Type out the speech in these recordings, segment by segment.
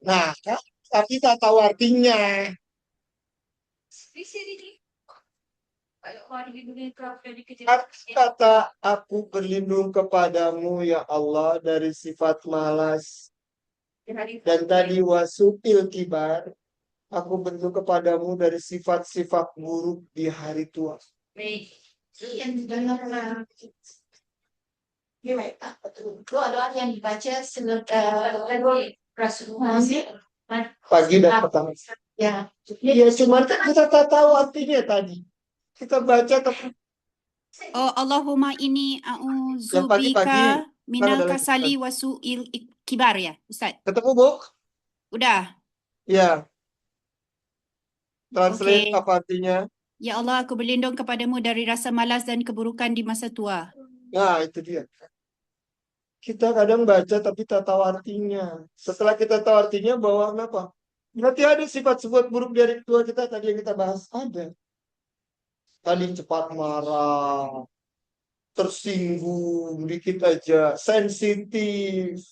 Nah, tapi tak tahu artinya. Kata aku berlindung kepadamu ya Allah dari sifat malas. Dan tadi wasupil kibar. Aku berlindung kepadamu dari sifat-sifat buruk di hari tua. Doa-doa yang dibaca Rasulullah pagi dan petang. Ya, ya cuma kan kita tak tahu artinya tadi. Kita baca tapi Oh, Allahumma ini yang pagi-pagi a'udzubika kan minal ada lagi. kasali wa su'il kibar ya, Ustaz? Ketemu, Bu? Udah. Ya, translate Oke. apa artinya? Ya Allah, aku berlindung kepadamu dari rasa malas dan keburukan di masa tua. Nah, itu dia. Kita kadang baca tapi tak tahu artinya. Setelah kita tahu artinya bahwa apa? Berarti ada sifat-sifat buruk dari tua kita tadi yang kita bahas. Ada. Tadi cepat marah, tersinggung, dikit aja, sensitif.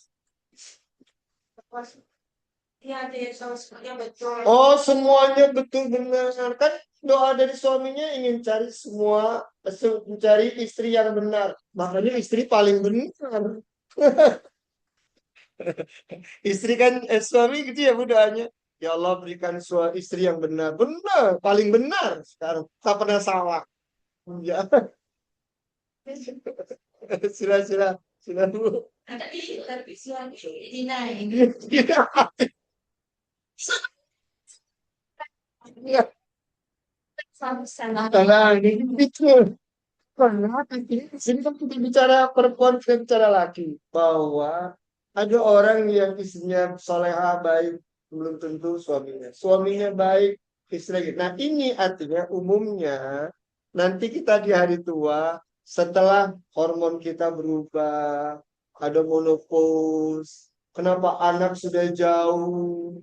Oh, semuanya betul benar. Kan doa dari suaminya ingin cari semua, mencari istri yang benar. Makanya istri paling benar. Istri kan, suami gitu ya bu doanya. Ya Allah berikan istri yang benar. Benar, paling benar sekarang. Tak pernah salah. Ya. Sila, sila, sila bu. Nah, ini betul. Karena di sini kan kita bicara perempuan, kita bicara laki. Bahwa ada orang yang istrinya soleha baik, belum tentu suaminya. Suaminya baik, istri lagi. Nah ini artinya umumnya nanti kita di hari tua, setelah hormon kita berubah, ada menopause, kenapa anak sudah jauh,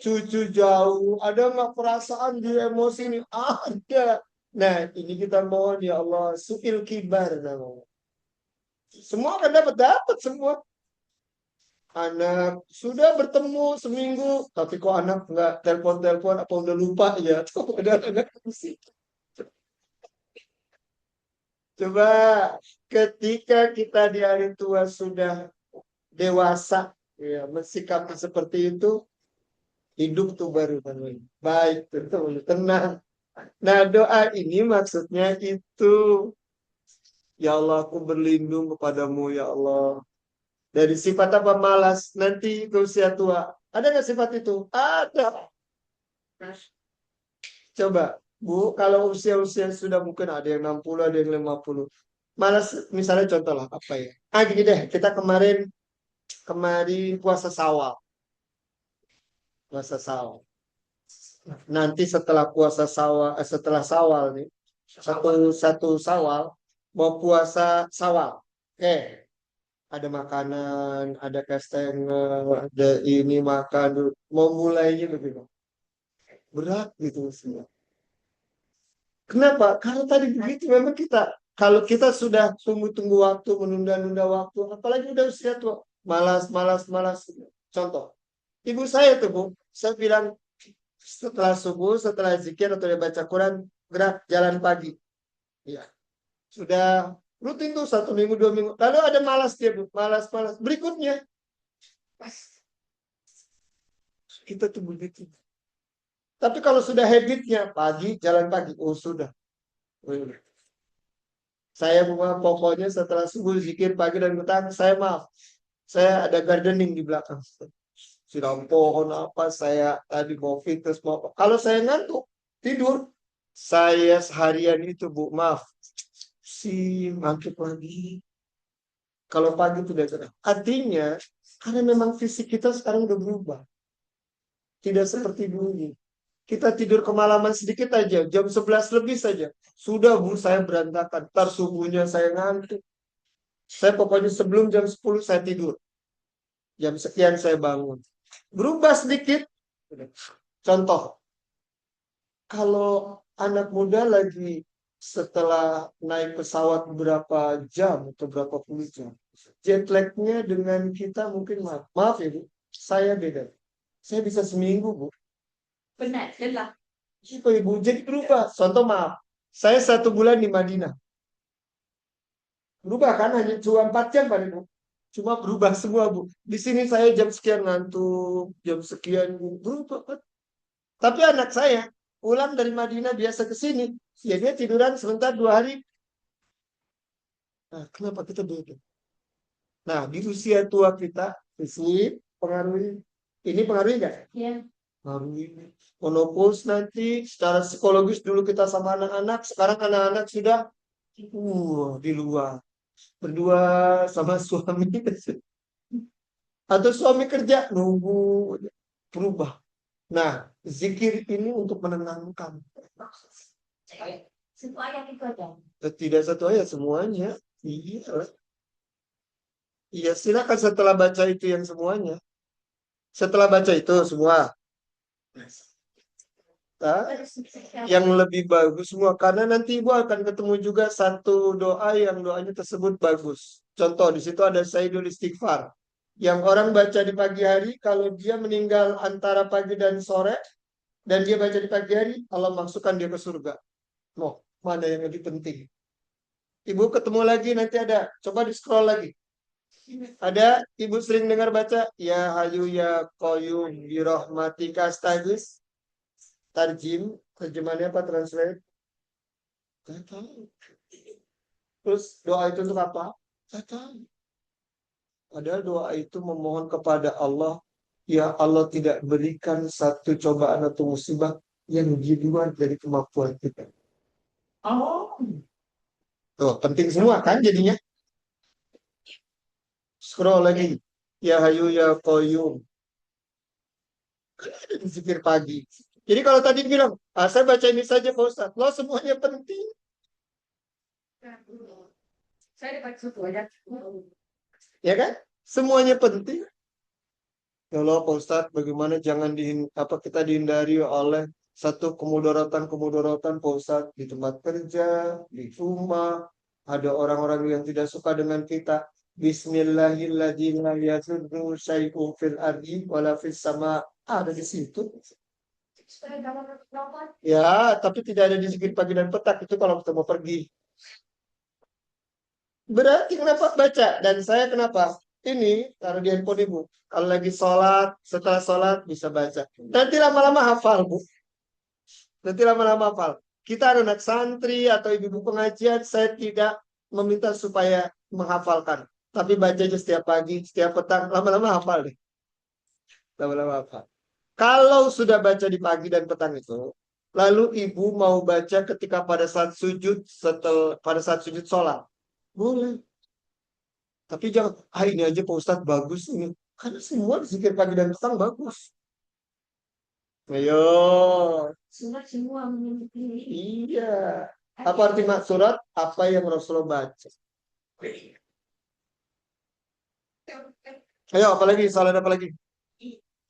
cucu jauh, ada nggak perasaan di emosi ini? Ada. Nah, ini kita mohon ya Allah, suil kibar namanya. Semua akan dapat dapat semua. Anak sudah bertemu seminggu, tapi kok anak nggak telepon-telepon apa udah lupa ya? Tuh ada anak musik. Coba ketika kita di hari tua sudah dewasa, ya mensikapi seperti itu, hidup tuh baru namanya. Baik, betul, tenang. Nah, doa ini maksudnya itu, ya Allah, aku berlindung kepadamu, ya Allah. Dari sifat apa malas, nanti ke usia tua. Ada nggak sifat itu? Ada. Coba, Bu, kalau usia-usia sudah mungkin ada yang 60, ada yang 50. Malas, misalnya contoh lah, apa ya? Gini deh, kita kemarin puasa sawal. Puasa sawal. Nanti setelah puasa sawal, setelah sawal nih, satu sawal, mau puasa sawal. Oke, ada makanan, ada kastengel, ada ini makan. Mau mulainya begitu. Berat gitu semua. Kenapa? Karena tadi begitu memang kita, kalau kita sudah tunggu-tunggu waktu, menunda-nunda waktu, apalagi udah usia tua, malas, malas, malas. Contoh, ibu saya tuh Bu, saya bilang setelah subuh, setelah zikir atau dia baca Quran, gerak jalan pagi. Ya, sudah rutin tuh 1 minggu, 2 minggu. Lalu ada malas dia, Bu. Malas, malas. Berikutnya, kita tuh begitu. Tapi kalau sudah habitnya pagi, jalan pagi. Oh, sudah. Oh, ya. Saya pokoknya setelah subuh zikir pagi dan petang, saya maaf. Saya ada gardening di belakang. Siram pohon apa, saya tadi mau fitness, mau apa. Kalau saya ngantuk, tidur. Saya seharian itu, Bu, maaf. Si ngantuk lagi. Kalau pagi itu udah cerah. Artinya, karena memang fisik kita sekarang udah berubah. Tidak seperti dulu. Kita tidur kemalaman sedikit aja, jam 11 lebih saja. Sudah Bu, saya berantakan. Ntar subuhnya saya ngantuk. Saya pokoknya sebelum jam 10 saya tidur. Jam sekian saya bangun. Berubah sedikit. Contoh, kalau anak muda lagi setelah naik pesawat berapa jam atau berapa puluh jam, jet lag-nya dengan kita mungkin maaf, maaf ya Bu. Saya beda. Saya bisa seminggu, Bu. Benar, jelas. Itu Ibu, jadi berubah. Contoh maaf, saya 1 bulan di Madinah. Berubah kan, hanya cuma 4 jam Pak Ibu. Cuma berubah semua, Bu. Di sini saya jam sekian ngantuk, jam sekian berubah. Pak. Tapi anak saya pulang dari Madinah biasa ke sini, ya dia tiduran sebentar 2 hari. Nah, kenapa kita beda? Nah, di usia tua kita, isi pengaruhi. Ini pengaruhi nggak? Ya. Pengaruhi. Menopause nanti secara psikologis dulu kita sama anak-anak, sekarang anak-anak sudah di luar. Berdua sama suami. Atau suami kerja, nunggu. Berubah. Nah, zikir ini untuk menenangkan. Satu ayat itu aja. Tidak satu ayat, semuanya. Iya. Iya, silakan setelah baca itu yang semuanya. Setelah baca itu semua. Nah, yang lebih bagus semua. Karena nanti Ibu akan ketemu juga satu doa yang doanya tersebut bagus. Contoh, di situ ada Sayyidul Istighfar. Yang orang baca di pagi hari, kalau dia meninggal antara pagi dan sore, dan dia baca di pagi hari, Allah masukkan dia ke surga. Loh, mana yang lebih penting? Ibu ketemu lagi, nanti ada. Coba di scroll lagi. Ada, Ibu sering dengar baca, Ya Hayu Ya Qayyum Birahmatika Astaghis. Tarjim, terjemahannya apa? Translate? Gak tahu. Terus doa itu untuk apa? Gak tahu. Padahal doa itu memohon kepada Allah, ya Allah tidak berikan satu cobaan atau musibah yang di luar dari kemampuan kita. Oh. Tuh, penting semua kan jadinya. Scroll lagi. Ya Hayu Ya Qayyum. Ada di zikir pagi. Jadi kalau tadi bilang, saya baca ini saja Pak Ustadz. Loh, semuanya penting. Saya dapat satu aja. Ya kan? Semuanya penting. Kalau Pak Ustadz, bagaimana jangan kita dihindari oleh satu kemudaratan Pak Ustadz di tempat kerja, di rumah, ada orang-orang yang tidak suka dengan kita. Bismillahirrahmanirrahim. La yadurru syai'un fil ardi wala fis sama. Ada di situ. Ya, tapi tidak ada di zikir pagi dan petang. Itu kalau kita mau pergi. Berarti kenapa baca? Dan saya kenapa? Ini taruh di handphone Ibu. Kalau lagi sholat, setelah sholat bisa baca. Nanti lama-lama hafal, Bu. Nanti lama-lama hafal. Kita anak santri atau ibu pengajian, saya tidak meminta supaya menghafalkan. Tapi baca aja setiap pagi, setiap petang, lama-lama hafal deh. Lama-lama hafal. Kalau sudah baca di pagi dan petang itu, lalu ibu mau baca ketika pada saat sujud, pada saat sujud sholat. Boleh. Tapi jangan, ini aja Pak Ustadz bagus ini. Karena semua zikir pagi dan petang bagus. Ayo. Surat semua memiliki. Iya. Apa arti surat? Apa yang Rasulullah baca. Ayo, apalagi? Salah apa lagi?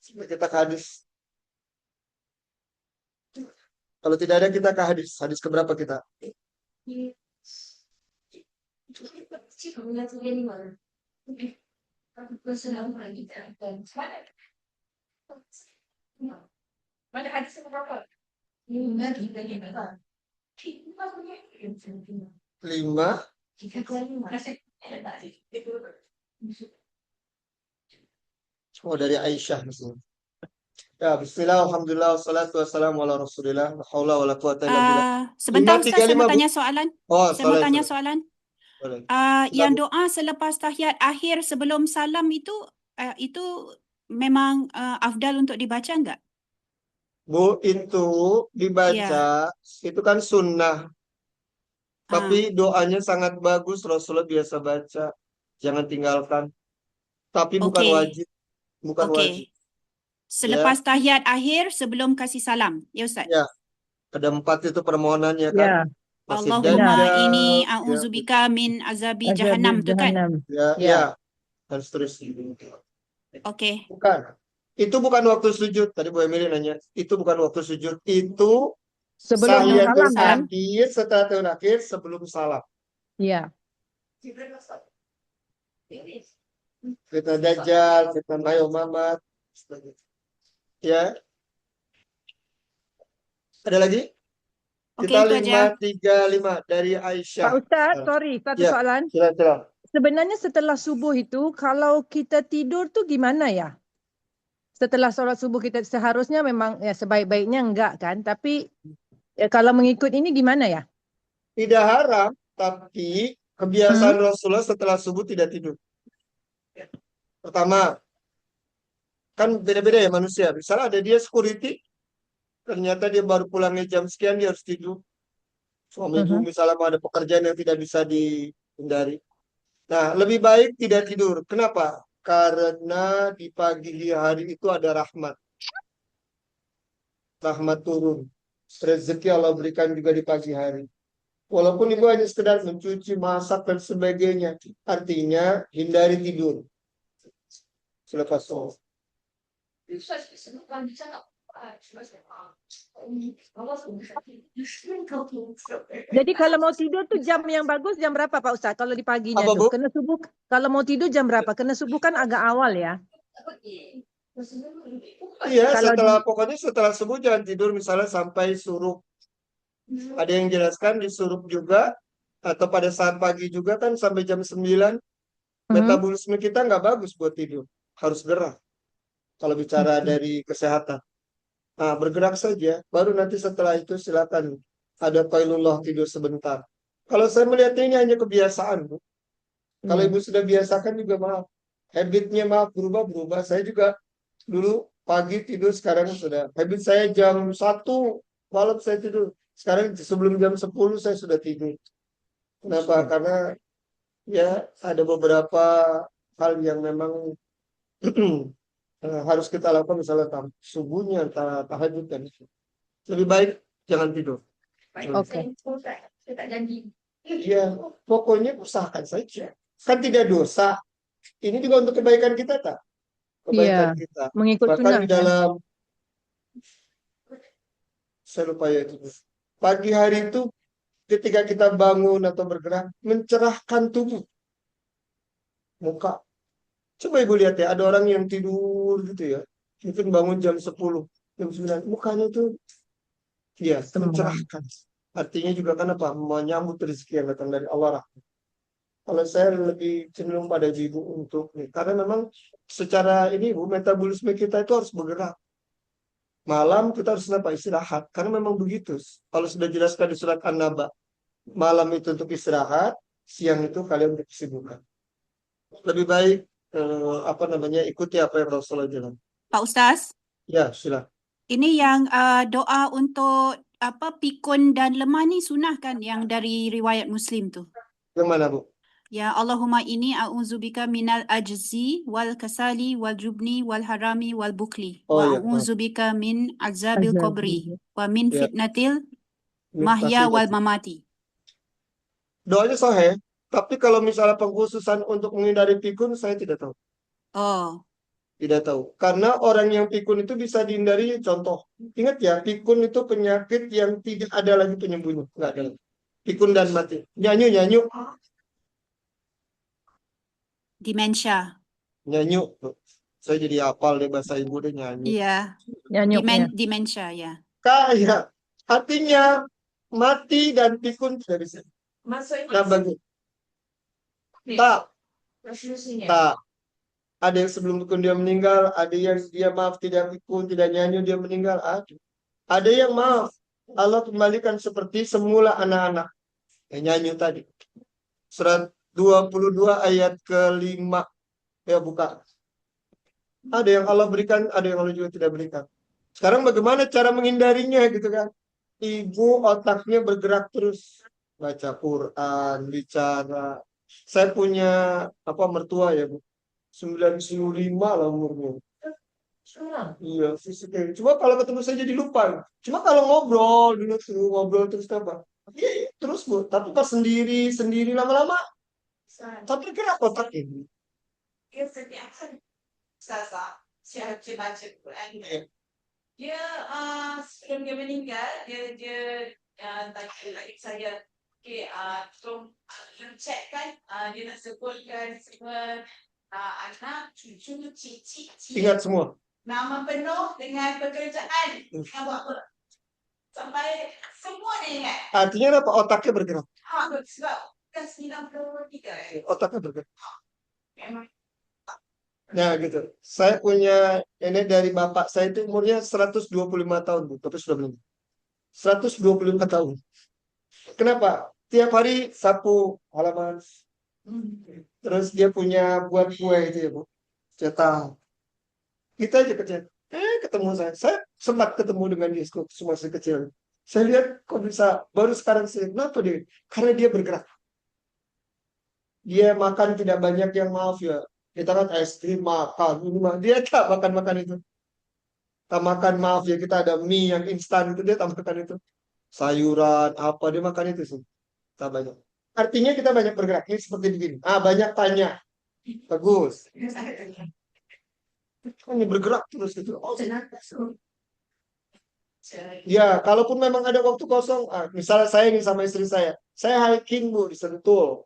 Kita ke hadis. Kalau tidak ada kita ke hadis. Hadis keberapa kita? Mana hadis berapa? 5. Oh, dari Aisyah. Ya, bismillah, alhamdulillah, wassalatu wassalamu ala rasulillah, la haula wa la quwata illa billah. Sebentar Ustaz, saya 535, mau Bu. tanya soalan. Oh, Saya mau salah, tanya salah. soalan. Boleh. Yang doa selepas tahiyat akhir sebelum salam itu memang afdal untuk dibaca enggak? Bu, itu dibaca, itu kan sunnah. Tapi doanya sangat bagus, Rasulullah biasa baca. Jangan tinggalkan. Tapi bukan Okey. wajib. Bukan wajib. Okey. Selepas tahiyat akhir sebelum kasih salam. Ya Ustaz. Ya, ada 4 itu permohonannya kan. Ya, Masih Allahumma Dajjal, ini ya, a'udzubika min azabi azabil jahannam tu kan? jahannam. ya, Ya. ya, dan seterusnya. Okey. Bukan. Itu bukan waktu sujud. Tadi Bu Emily nanya. Itu bukan waktu sujud. Itu Sebelum tahiyatul salam kan? akhir, setelah tahun akhir, sebelum salam. Ya. Fitnah Dajjal, fitnah Mayu Muhammad. Ya, ada lagi? Okey, Kita itu aja. 535 dari Pak Aisyah. Ustaz, sorry, satu Ya, soalan. silakan. Sebenarnya setelah subuh itu, kalau kita tidur tuh gimana ya? Setelah solat subuh kita seharusnya memang ya sebaik-baiknya enggak kan? Tapi ya, kalau mengikut ini gimana ya? Tidak haram, tapi kebiasaan Rasulullah setelah subuh tidak tidur. Pertama, kan beda-beda ya manusia. Misalnya ada dia security, ternyata dia baru pulangnya jam sekian, dia harus tidur. Suami ibu misalnya mau ada pekerjaan yang tidak bisa dihindari. Nah, lebih baik tidak tidur. Kenapa? Karena di pagi hari itu ada rahmat. Rahmat turun. Rezeki Allah berikan juga di pagi hari. Walaupun ibu hanya sekedar mencuci, masak, dan sebagainya. Artinya, hindari tidur. Selepas sholat. Jadi kalau mau tidur tuh jam yang bagus jam berapa Pak Ustaz? Kalau di paginya Apa, tuh, Bu? kena subuh. Kalau mau tidur jam berapa? Kena subuh kan agak awal ya. Iya, Kalau pokoknya setelah subuh jangan tidur misalnya sampai surup. Ada yang jelaskan di surup juga, atau pada saat pagi juga kan sampai jam 9, metabolisme kita nggak bagus buat tidur. Harus gerak. Kalau bicara dari kesehatan. Nah, bergerak saja, baru nanti setelah itu silakan ada qailullah tidur sebentar. Kalau saya melihatnya ini hanya kebiasaan, Bu. Kalau ibu sudah biasakan juga maaf. Habitnya maaf berubah-berubah. Saya juga dulu pagi tidur, sekarang sudah. Habit saya jam 1 malam saya tidur. Sekarang sebelum jam 10 saya sudah tidur. Kenapa? Karena ya ada beberapa hal yang memang harus kita lakukan, misalnya subuhnya, tahajud dan itu. Lebih baik jangan tidur. Oke. Saya tak janji. Ya, pokoknya usahakan saja. Kan tidak dosa. Ini juga untuk kebaikan kita, tak? Kebaikan Iya, kita. mengikut Bahkan sunnah di ya. dalam, saya lupa ya itu. Pagi hari itu ketika kita bangun atau bergerak, mencerahkan tubuh, muka. Coba ibu lihat ya, ada orang yang tidur gitu ya. Mungkin bangun jam 10, jam 9. Mukanya itu, ya, mencerahkan. Artinya juga kan apa? Menyambut rezeki yang datang dari Allah. Kalau saya lebih cenderung pada ibu untuk nih. Karena memang secara ini Bu, metabolisme kita itu harus bergerak. Malam kita harus apa? Istirahat. Karena memang begitu. Kalau sudah jelaskan di surat An-Naba, malam itu untuk istirahat, siang itu kalian untuk kesibukan. Lebih baik ikuti apa yang Rasulullah jalan. Pak Ustaz, Ya, silakan. ini yang doa untuk pikun dan lemah ni sunnah kan yang dari riwayat Muslim tu. Yang mana, Bu? Ya Allahumma inni a'udzubika minal ajzi wal kasali wal jubni wal harami wal bukli Oh wa ya, a'udzubika min azabil qabri wa min Ya. fitnatil Pasti. mahya wal mamati. Doanya sahih, tapi kalau misalnya pengkhususan untuk menghindari pikun, saya tidak tahu. Oh, Tidak tahu. Karena orang yang pikun itu bisa dihindari. Contoh, ingat ya, pikun itu penyakit yang tidak ada lagi penyembuhnya. Nggak ada lagi. Pikun dan mati. Nyanyu. dementia. Nyanyu. Saya jadi hafal deh bahasa ibu deh, nyanyi. Iya, Nyanyuknya. dementia ya. Kaya. Artinya mati dan pikun tidak bisa. Nah, bagi. Tak. Ada yang sebelum pikun dia meninggal, ada yang dia maaf tidak pikun, tidak nyanyi dia meninggal. Ada yang maaf, Allah kembalikan seperti semula anak-anak. Yang nyanyi tadi. Surat 22 ayat ke-5. Ya, buka. Ada yang Allah berikan, ada yang Allah juga tidak berikan. Sekarang bagaimana cara menghindarinya gitu kan? Ibu otaknya bergerak terus. Baca Quran, bicara. Saya punya mertua ya, Bu. 95 lah umurnya. Iya, fisiknya. Cuma kalau ketemu saya jadi lupa. Cuma kalau ngobrol terus apa? Iya, terus Bu. Tapi pas sendiri lama-lama, tapi gerak otak ini. Saya baca Quran. Dia sebelum dia meninggal, dia tanya adik saya, tolong check kan, dia nak sebutkan semua anak, cucu, cicit. Ingat semua. nama penuh dengan pekerjaan yang buat apa. Sampai semua dia ingat. Artinya apa? Otaknya bergerak. Sebab kan 93 Otaknya bergerak. Memang. Nah gitu. Saya punya nenek dari bapak saya itu umurnya 125 tahun, Bu, tapi sudah meninggal. 125 tahun. Kenapa? Tiap hari sapu halaman. Terus dia punya buat kue itu ya, Bu. Cetak. Kita aja kecil. Ketemu saya. Saya sempat ketemu dengan dia semua masih kecil. Saya lihat kok bisa baru sekarang sih. Kenapa dia? Karena dia bergerak. Dia makan tidak banyak yang maaf ya. Kita kan es krim makan, ini mah. Dia tak makan itu. Tak makan maaf ya, kita ada mie yang instan itu dia tak makan itu. Sayuran apa dia makan itu sih. Tak banyak. Artinya kita banyak bergerak. Ini seperti begini. Banyak tanya. Bagus. Hanya bergerak terus gitu. Oh, ya, kalaupun memang ada waktu kosong, misalnya saya ini sama istri saya hiking, Bu, di Sentul.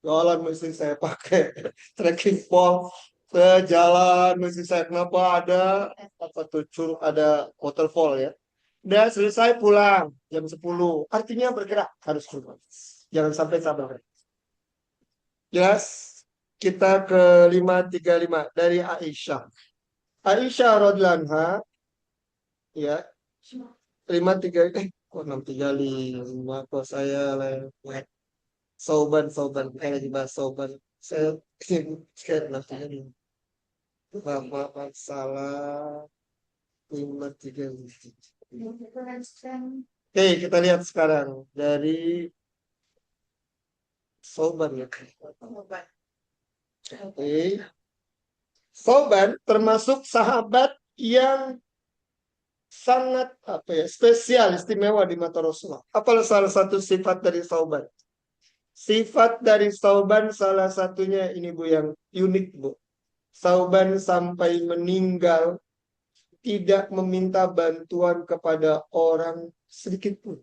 Jalan sama istri saya pakai trekking pole ke jalan sama istri saya. Kenapa ada apa tuh curug, ada waterfall ya. Udah selesai pulang jam 10. Artinya bergerak harus keluar. Jangan sampai sabar. Jelas. Kita ke 535 dari Aisyah. Aisyah radhiyallahu anha ya 53 kok 635 kok saya lewat Sauban kayak lagi bahas Sauban saya kayak 635 maaf salah 535. Oke, kita lihat sekarang dari Sauban ya. Oke. Sauban termasuk sahabat yang sangat spesial, istimewa di mata Rasulullah. Apa salah satu sifat dari Sauban? Sifat dari Sauban salah satunya ini, Bu, yang unik, Bu. Sauban sampai meninggal tidak meminta bantuan kepada orang sedikit pun.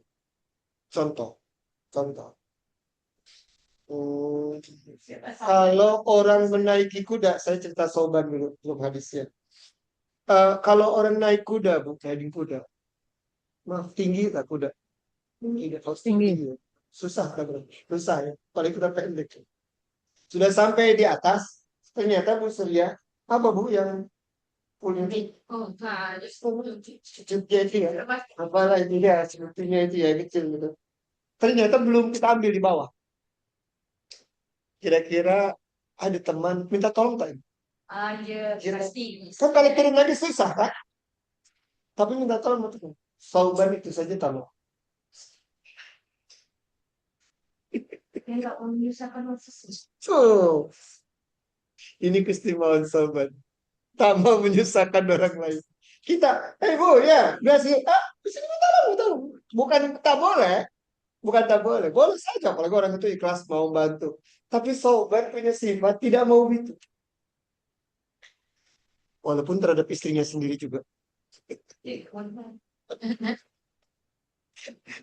Contoh. Kalau orang menaiki kuda, saya cerita Sauban dulu belum hadisnya. Kalau orang naik kuda, Bu, riding kuda, maaf, tinggi tak kuda? Tidak, harus tinggi. Susah kan, Bu? Susah ya. Paling kuda pendek. Sudah sampai di atas, ternyata Bu Surya, apa Bu yang punya cucutnya itu ya? Apalah itu ya, sebetulnya itu ya, kecil gitu. Ternyata belum kita ambil di bawah. Kira-kira ada teman minta tolong tak? Ya, pasti. Kan kalau turun lagi susah kan? Tapi minta tolong betul. Sauban itu saja tahu. Dia nggak menyusahkan So, ini keistimewaan Sauban. Tak mau menyusahkan orang lain. Kita, Bu, ya, biasa, bisa minta tolong. Bukan tak boleh. Bukan tak boleh. Boleh saja, apalagi orang itu ikhlas mau bantu. Tapi Sauban punya sifat tidak mau itu. Walaupun terhadap istrinya sendiri juga.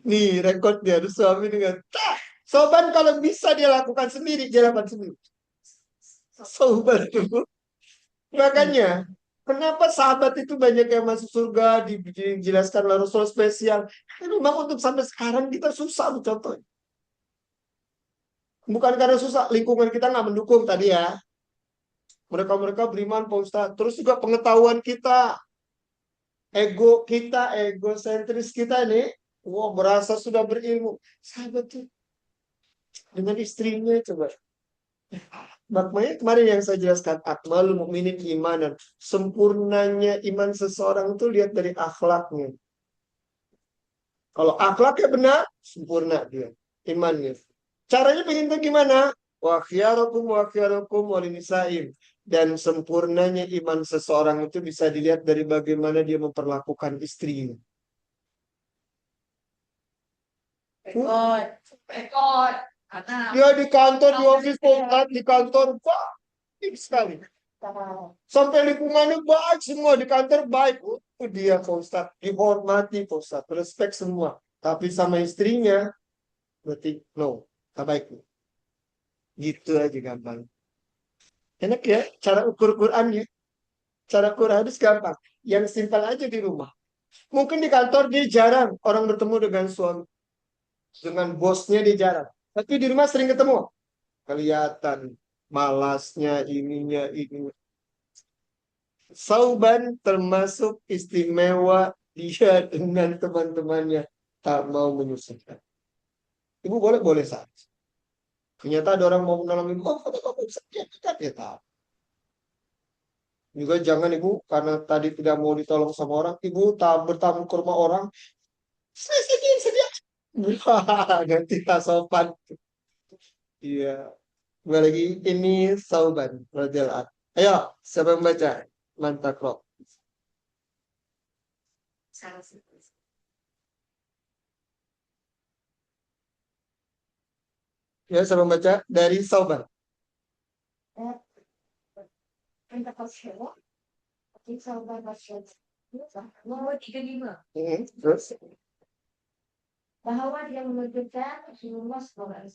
Nih rekodnya ada suami dengan Sauban kalau bisa dia lakukan sendiri, dia lakukan sendiri. Sauban itu. Makanya kenapa sahabat itu banyak yang masuk surga dijelaskan oleh Rasul spesial. Memang untuk sampai sekarang kita susah contohnya. Bukan karena susah, lingkungan kita nggak mendukung tadi ya. Mereka beriman Pak Ustadz. Terus juga pengetahuan kita, ego kita, egosentris kita nih, berasa sudah berilmu. Sahabat tuh dengan istrinya coba. Makanya kemarin yang saya jelaskan, akmalul mukminin imanan. Sempurnanya iman seseorang itu lihat dari akhlaknya. Kalau akhlaknya benar, sempurna dia imannya. Caranya pengen tahu gimana? Wa khiyarakum walinisa'im. Dan sempurnanya iman seseorang itu bisa dilihat dari bagaimana dia memperlakukan istrinya. Rekod. Dia di kantor, di office, di kantor, baik sekali. Sampai lingkungannya baik semua, di kantor baik. Dia Pak Ustadz, dihormati Pak Ustadz, respect semua. Tapi sama istrinya, berarti no, tak baik. Gitu aja gampang. Enak ya cara ukur Qurannya. Cara Quran hadis gampang. Yang simpel aja di rumah. Mungkin di kantor dia jarang orang bertemu dengan suami. Dengan bosnya dia jarang. Tapi di rumah sering ketemu. Kelihatan malasnya, ininya. Sauban termasuk istimewa dia dengan teman-temannya. Tak mau menyusahkan. Ibu boleh saja. Ternyata ada orang mau menolong ibu. Oh, kamu bisa dia tahu. Juga jangan ibu, karena tadi tidak mau ditolong sama orang, ibu tak bertamu ke rumah orang, sedia. Wah, ganti tak sopan. Iya. Kembali lagi, ini Sauban. Radhiyallahu anhu. Ayo, siapa yang baca? Mantap, Rob. Salah satu. Ya, siapa yang baca? Dari Sauban. Kita kasih ya. Kita ubah bahasa. Nomor 35. Terus? Bahwa dia menunjukkan Rasulullah SAW.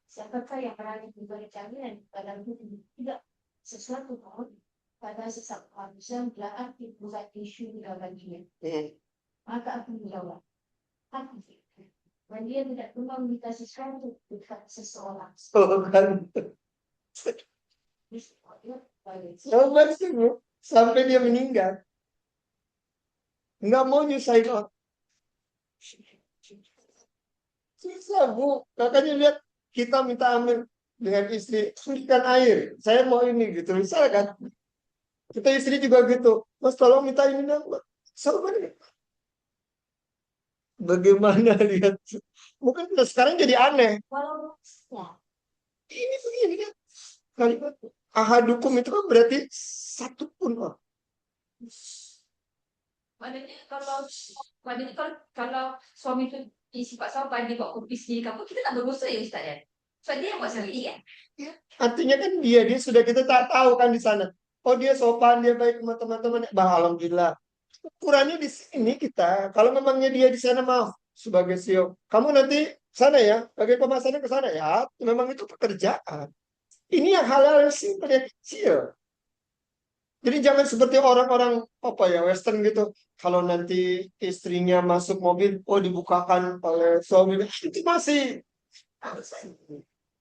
Siapakah yang berani memberi jaminan pada tidak sesuatu pun pada sesuatu manusia bila aktif buat isu baginya. Maka aku menjawab, aku tidak. Dan dia tidak pernah meminta sesuatu dekat seseorang. Oh, kan. Sauban sih, Bu. Sampai dia meninggal. Nggak mau nyusahin orang. Susah, Bu. Makanya lihat, kita minta ambil dengan istri, berikan air. Saya mau ini, gitu. Misalkan, kita istri juga gitu. Mas, tolong minta ini dong. Sauban. Bagaimana lihat? Mungkin sekarang jadi aneh. Walau ya, Ini begini kan. Kalimat ahadukum itu kan berarti satu pun. Oh. maknanya kalau suami itu sifat sopan dia buat kopi sendiri kamu kita tak berdosa ya Ustaz ya. Sebab dia yang buat sendiri kan. Artinya kan dia sudah kita tak tahu kan di sana. Oh dia sopan, dia baik sama teman-teman. Bang, alhamdulillah. Ukurannya di sini kita. Kalau memangnya dia di sana maaf sebagai CEO. Kamu nanti sana ya, bagi pemasaran ke sana ya. Memang itu pekerjaan. Ini yang hal-hal yang simpel yang kecil. Jadi jangan seperti orang-orang apa ya Western gitu. Kalau nanti istrinya masuk mobil, oh dibukakan oleh suami. Itu masih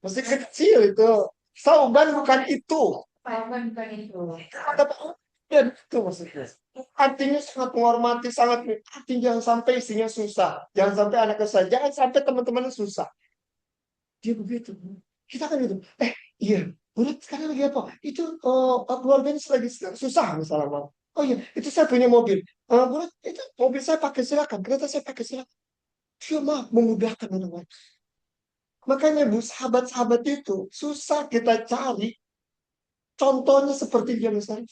kecil itu. Sauban bukan itu. Pahaman bukan itu. Dan itu maksudnya. Artinya sangat menghormati, sangat artinya jangan sampai istrinya susah. Jangan sampai anaknya susah. Jangan sampai teman-temannya susah. Dia begitu. Kita kan gitu. Iya. Buat sekarang lagi apa? Itu keluarganya lagi susah misalnya. Bang. Oh iya, itu saya punya mobil. Buat itu mobil saya pakai silakan. Kereta saya pakai silakan. Dia mah memudahkan orang lain. Makanya Bu, sahabat-sahabat itu susah kita cari. Contohnya seperti dia misalnya.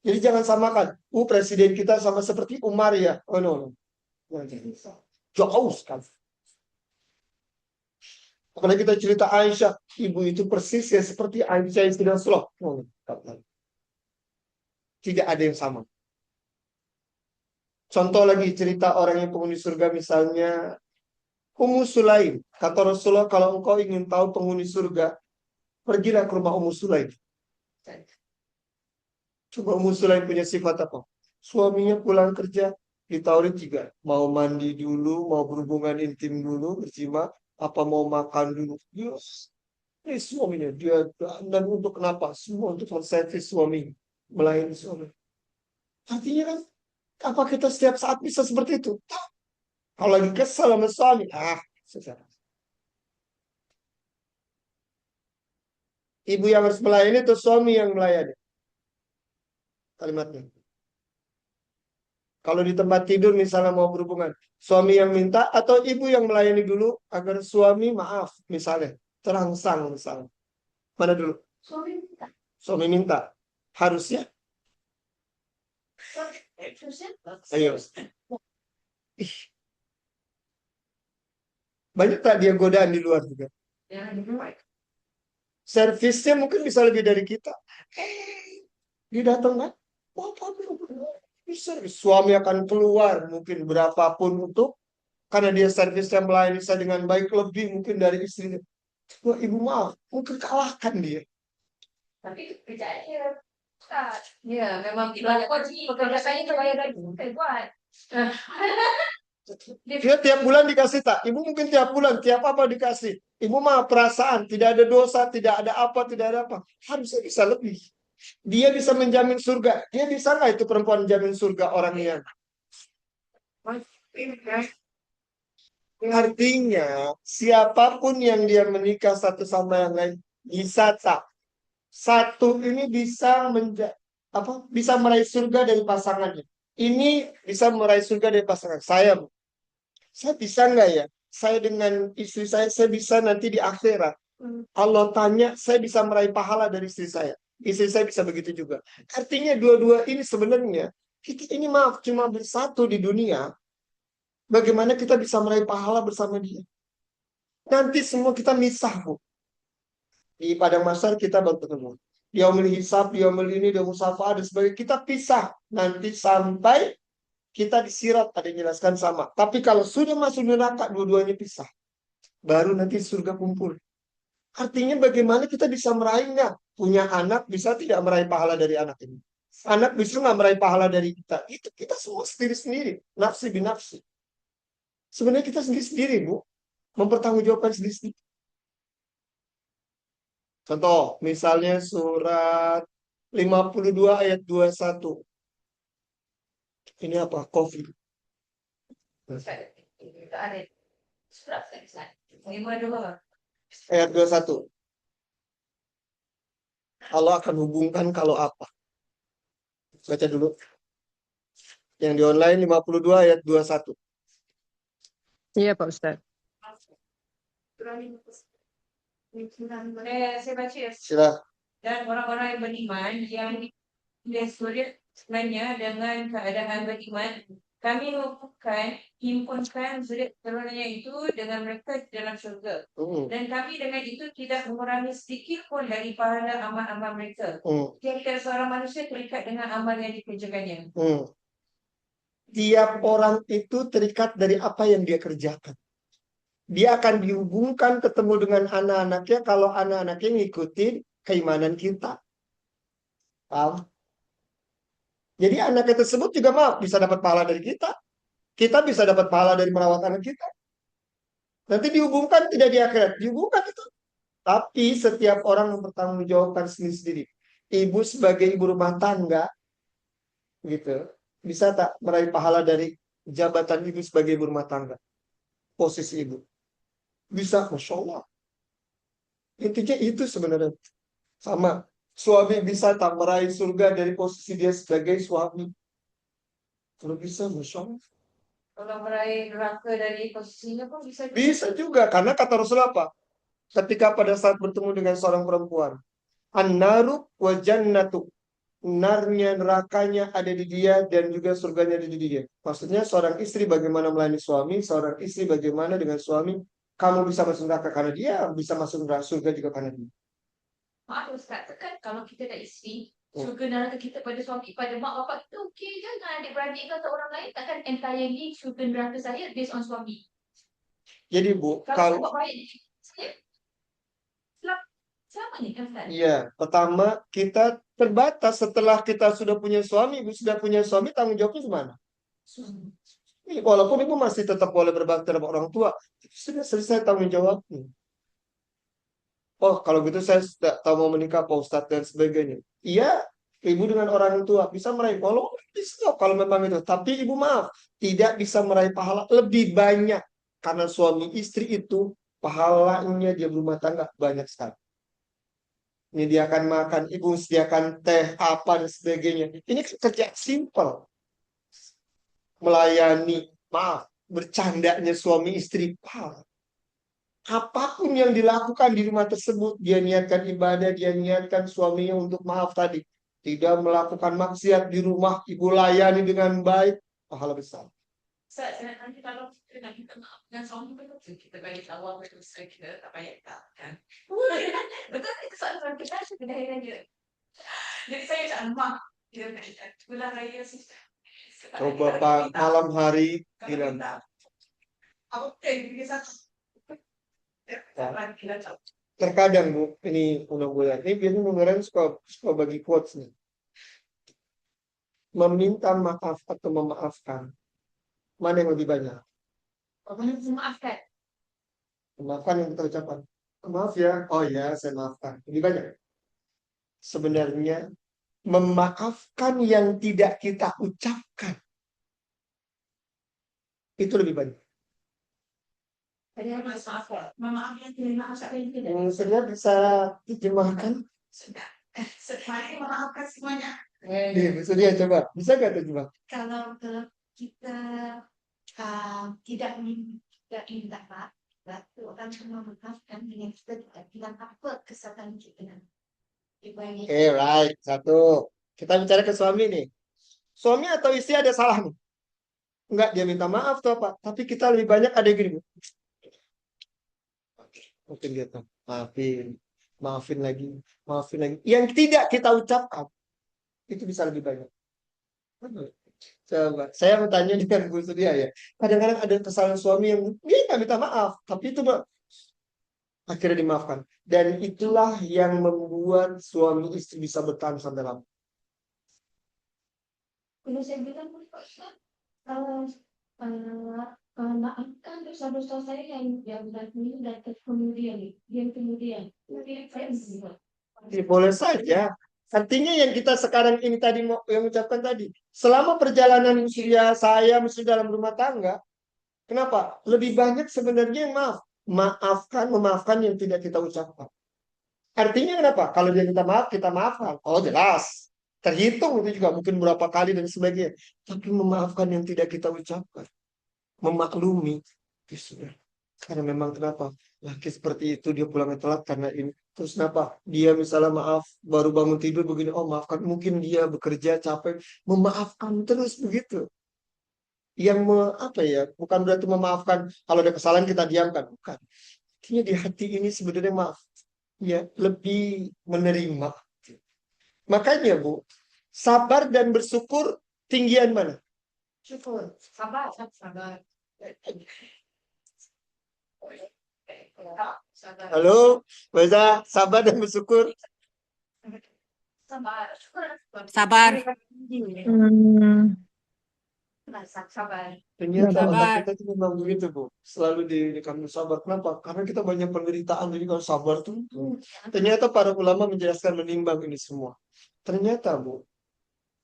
Jadi jangan samakan. Presiden kita sama seperti Umar ya. Oh no. Jauh sekali. Apalagi kita cerita Aisyah. Ibu itu persis ya seperti Aisyah istri Rasulullah. Tidak ada yang sama. Contoh lagi cerita orang yang penghuni surga misalnya Ummu Sulaim. Kata Rasulullah, kalau engkau ingin tahu penghuni surga, pergilah ke rumah Ummu Sulaim. Coba Ummu Sulaim punya sifat apa? Suaminya pulang kerja, ditawarin juga. Mau mandi dulu, mau berhubungan intim dulu, bersima, apa mau makan dulu. Yes. Ini suaminya, dia dan untuk kenapa? Semua untuk menservis suami, melayani suami. Artinya kan, apa kita setiap saat bisa seperti itu? Kalau lagi kesal sama suami, susah. Ibu yang harus melayani atau suami yang melayani? Kalimatnya. Kalau di tempat tidur misalnya mau berhubungan, suami yang minta atau ibu yang melayani dulu agar suami maaf misalnya terangsang misalnya. Mana dulu? Suami minta. Suami minta. Harusnya. Ayo. Ih. Banyak tak dia godaan di luar juga. Servisnya mungkin bisa lebih dari kita. Dia datang kan? Suami akan keluar mungkin berapapun untuk karena dia servisnya melayani saya dengan baik lebih mungkin dari istrinya. Wah, ibu maaf, mungkin kalahkan dia. Tapi kerjaannya Ustaz. Ya, memang Lapor ni, kalau saya tak bayar gaji, saya buat. Dia tiap bulan dikasih tak? Ibu mungkin tiap bulan, tiap apa dikasih. Ibu mah perasaan, tidak ada dosa, tidak ada apa, tidak ada apa. Harusnya bisa lebih. Dia bisa menjamin surga. Dia bisa nggak itu perempuan menjamin surga orang yang? Artinya, siapapun yang dia menikah satu sama yang lain, bisa tak? Satu ini bisa bisa meraih surga dari pasangannya. Ini bisa meraih surga dari pasangan. Saya bisa nggak ya? Saya dengan istri saya bisa nanti di akhirat. Allah tanya, saya bisa meraih pahala dari istri saya. Istri saya bisa begitu juga. Artinya dua-dua ini sebenarnya, kita ini maaf, cuma bersatu di dunia. Bagaimana kita bisa meraih pahala bersama dia? Nanti semua kita misah, Bu. Di padang mahsyar kita baru ketemu. Dia hisab, dia ini, dia musafah, dan sebagainya. Kita pisah. Nanti sampai kita disirat, ada yang jelaskan sama. Tapi kalau sudah masuk neraka, dua-duanya pisah. Baru nanti surga kumpul. Artinya bagaimana kita bisa meraihnya? Punya anak bisa tidak meraih pahala dari anak ini. Anak bisa nggak meraih pahala dari kita. Itu kita semua sendiri-sendiri. Nafsi binafsi. Sebenarnya kita sendiri-sendiri, Bu. Mempertanggungjawabkan sendiri-sendiri. Contoh, misalnya surat 52 ayat 21. Ini apa? Covid. surat Ustaz. 52. Ayat 21. Allah akan hubungkan kalau apa? Baca dulu. Yang di online 52 ayat 21. Iya Pak Ustaz. Saya baca ya. Sila. Dan orang-orang yang beriman yang dia surat sebenarnya dengan keadaan beriman, kami himpunkan zuriat turunannya itu dengan mereka di dalam syurga. Dan kami dengan itu tidak mengurangi sedikit pun dari pahala amal-amal mereka. Tiap-tiap seorang manusia terikat dengan amal yang dikerjakannya. Tiap orang itu terikat dari apa yang dia kerjakan. Dia akan dihubungkan ketemu dengan anak-anaknya kalau anak-anaknya ngikutin keimanan kita. Paham? Jadi anaknya tersebut juga bisa dapat pahala dari kita. Kita bisa dapat pahala dari merawat anak kita. Nanti dihubungkan tidak di akhirat. Dihubungkan itu. Tapi setiap orang mempertanggungjawabkan sendiri-sendiri. Ibu sebagai ibu rumah tangga, gitu, bisa tak meraih pahala dari jabatan ibu sebagai ibu rumah tangga? Posisi ibu. Bisa, Masya Allah. Intinya itu sebenarnya. Sama. Suami bisa tak meraih surga dari posisi dia sebagai suami. Kalau bisa, Masya Allah. Kalau meraih neraka dari posisinya pun bisa. Bisa juga, karena kata Rasulullah apa? Ketika pada saat bertemu dengan seorang perempuan, an-naru wa jannatu, narnya, nerakanya ada di dia dan juga surganya ada di dia. Maksudnya seorang istri bagaimana melayani suami, seorang istri bagaimana dengan suami, kamu bisa masuk neraka karena dia, bisa masuk neraka surga juga karena dia. Maaf Ustaz, kan kalau kita dah isteri, surga neraka kita pada suami, pada mak bapak kita okey je. Kan adik-beradik atau orang lain takkan entirely surga neraka saya based on suami. Jadi Bu, Kalau buat baik di saya, sama ni kan Ustaz? Iya, pertama kita terbatas setelah kita sudah punya suami, ibu sudah punya suami, tanggung jawabnya gimana? Walaupun ibu masih tetap boleh berbakti terhadap orang tua, sudah selesai tanggung jawabnya. Oh, kalau gitu saya tidak tahu mau menikah Pak Ustadz dan sebagainya. Iya, ibu dengan orang tua bisa meraih pahala, bisa kalau memang itu. Tapi ibu maaf, tidak bisa meraih pahala lebih banyak karena suami istri itu pahalanya dia berumah tangga banyak sekali. Menyediakan makan, ibu sediakan teh, apa dan sebagainya. Ini kerja simpel. Melayani, bercandanya suami istri, apapun yang dilakukan di rumah tersebut, dia niatkan ibadah, dia niatkan suaminya untuk maaf tadi. Tidak melakukan maksiat di rumah, ibu layani dengan baik, pahala besar. Ustaz, nanti kalau kita nak minta maaf dengan suami, betul kita bagi tahu apa itu kita tak payah tak kan? Betul itu soalan kita sudah je. Jadi saya tak mak dia nak bulan raya sih. Coba Pak malam hari bilang. Apa bisa? Terkadang Bu, ini undang-undang ini biasanya undang suka bagi quotes nih. meminta maaf atau memaafkan? Mana yang lebih banyak? Memaafkan. Memaafkan yang kita ucapkan. Maaf ya. Oh ya, saya maafkan. Lebih banyak. Sebenarnya memaafkan yang tidak kita ucapkan itu lebih banyak. Padahal maafkan. Memaafkan tidak maafkan tidak. Saya bisa terjemahkan. Sudah. Mari memaafkan semuanya. Sudah coba. Bisa nggak terjemah? Kalau kita tidak minta maaf, itu akan memaafkan dengan kita tidak bilang apa kesalahan kita. Oke, right. Satu. Kita bicara ke suami nih. Suami atau istri ada salah nih. Enggak, dia minta maaf tuh apa. Tapi kita lebih banyak ada yang gini. Mungkin gitu. Maafin. Maafin lagi. Maafin lagi. Yang tidak kita ucapkan. Itu bisa lebih banyak. Coba. Saya mau tanya dengan Bu Surya ya. Kadang-kadang ada kesalahan suami yang dia nggak minta maaf. Tapi itu akhirnya dimaafkan. Dan itulah yang membuat suami istri bisa bertahan sampai lama. Kalau saya bilang, kalau maafkan dosa-dosa saya yang ini dan kemudian Boleh saja. Artinya yang kita sekarang ini tadi yang ucapkan tadi, selama perjalanan saya mesti dalam rumah tangga, kenapa? Lebih banyak sebenarnya yang memaafkan yang tidak kita ucapkan. Artinya kenapa? Kalau dia minta maaf, kita maafkan. Oh jelas. Terhitung itu juga mungkin berapa kali dan sebagainya. Tapi memaafkan yang tidak kita ucapkan. Memaklumi. Ya sudah. Karena memang kenapa? Laki seperti itu dia pulangnya telat karena ini. Terus kenapa? Dia misalnya maaf, baru bangun tidur begini. Oh maafkan. Mungkin dia bekerja capek. Memaafkan terus begitu. Yang apa ya? Bukan berarti memaafkan. Kalau ada kesalahan kita diamkan. Bukan. Artinya di hati ini sebenarnya maaf. Ya, lebih menerima. Makanya Bu, sabar dan bersyukur tinggian mana? syukur, sabar. Halo, Baza, sabar dan bersyukur. Sabar. Sabar. Ternyata Sabar. otak kita itu memang begitu Bu. Selalu di kamu sabar. Kenapa? Karena kita banyak penderitaan. Jadi kalau sabar tuh. Ternyata para ulama menjelaskan menimbang ini semua. Ternyata Bu,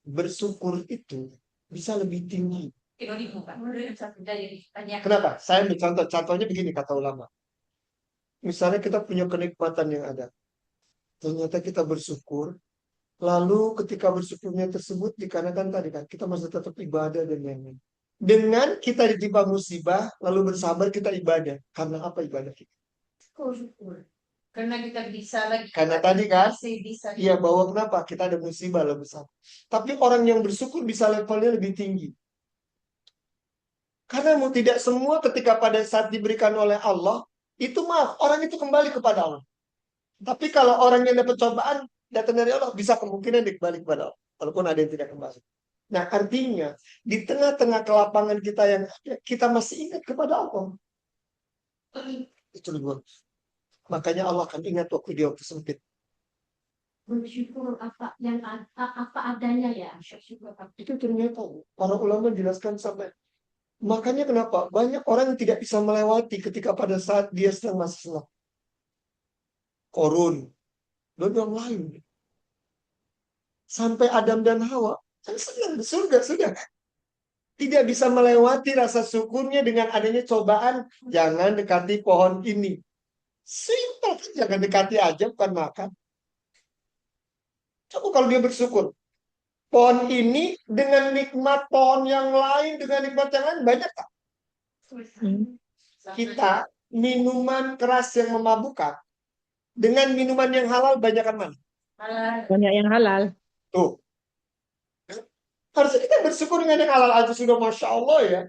bersyukur itu bisa lebih tinggi. Kenapa? Saya ambil contoh. Contohnya begini kata ulama. Misalnya kita punya kenikmatan yang ada. Ternyata kita bersyukur. Lalu ketika bersyukurnya tersebut dikarenakan tadi kan kita masih tetap ibadah dan lain-lain. Dengan kita ditimpa musibah, lalu bersabar kita ibadah. Karena apa ibadah kita? Syukur. Karena kita bisa lagi. Karena tadi kan, Masih bisa. iya bahwa kenapa? Kita ada musibah lalu bersabar. Tapi orang yang bersyukur bisa levelnya lebih tinggi. Karena mau tidak semua ketika pada saat diberikan oleh Allah, itu maaf, orang itu kembali kepada Allah. Tapi kalau orang yang dapat cobaan, datang dari Allah, bisa kemungkinan dikembali kepada Allah. Walaupun ada yang tidak kembali. Nah artinya, di tengah-tengah kelapangan kita yang ada, kita masih ingat kepada Allah. Itu lebih. Makanya Allah akan ingat waktu dia waktu sempit. Bersyukur apa adanya ya. Syukur apa. Itu ternyata para ulama jelaskan sampai. Makanya kenapa banyak orang yang tidak bisa melewati ketika pada saat dia sedang masih senang. Korun dan yang lain. Sampai Adam dan Hawa senang di surga sudah. Tidak bisa melewati rasa syukurnya dengan adanya cobaan. Jangan dekati pohon ini. Simpel, jangan dekati aja bukan makan. Coba kalau dia bersyukur. Pohon ini dengan nikmat pohon yang lain, dengan nikmat yang lain banyak tak? Kita minuman keras yang memabukkan dengan minuman yang halal banyakan mana? Banyak yang halal. Tuh. Harusnya kita bersyukur dengan yang halal aja sudah Masya Allah ya.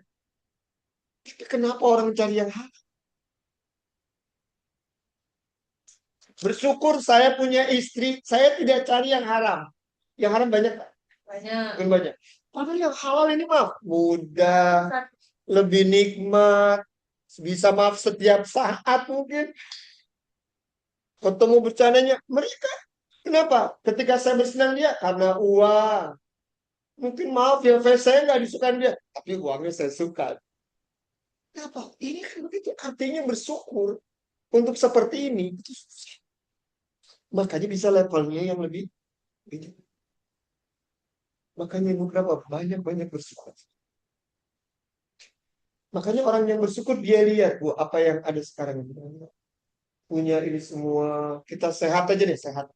Kenapa orang mencari yang halal? Bersyukur saya punya istri, saya tidak cari yang haram. Yang haram banyak tak? Banyak. Padahal yang halal ini maaf mudah, lebih nikmat, bisa maaf setiap saat mungkin. Ketemu bercandanya mereka. Kenapa? Ketika saya bersenang dia karena uang. Mungkin maaf ya, face saya nggak disukai dia, tapi uangnya saya suka. Kenapa? Ini kan begitu. Artinya bersyukur untuk seperti ini. Itu susah. Makanya bisa levelnya yang lebih ini. Makanya ibu kenapa banyak-banyak bersyukur. Makanya orang yang bersyukur dia lihat, wah apa yang ada sekarang ini. Punya ini semua. Kita sehat aja deh, sehat.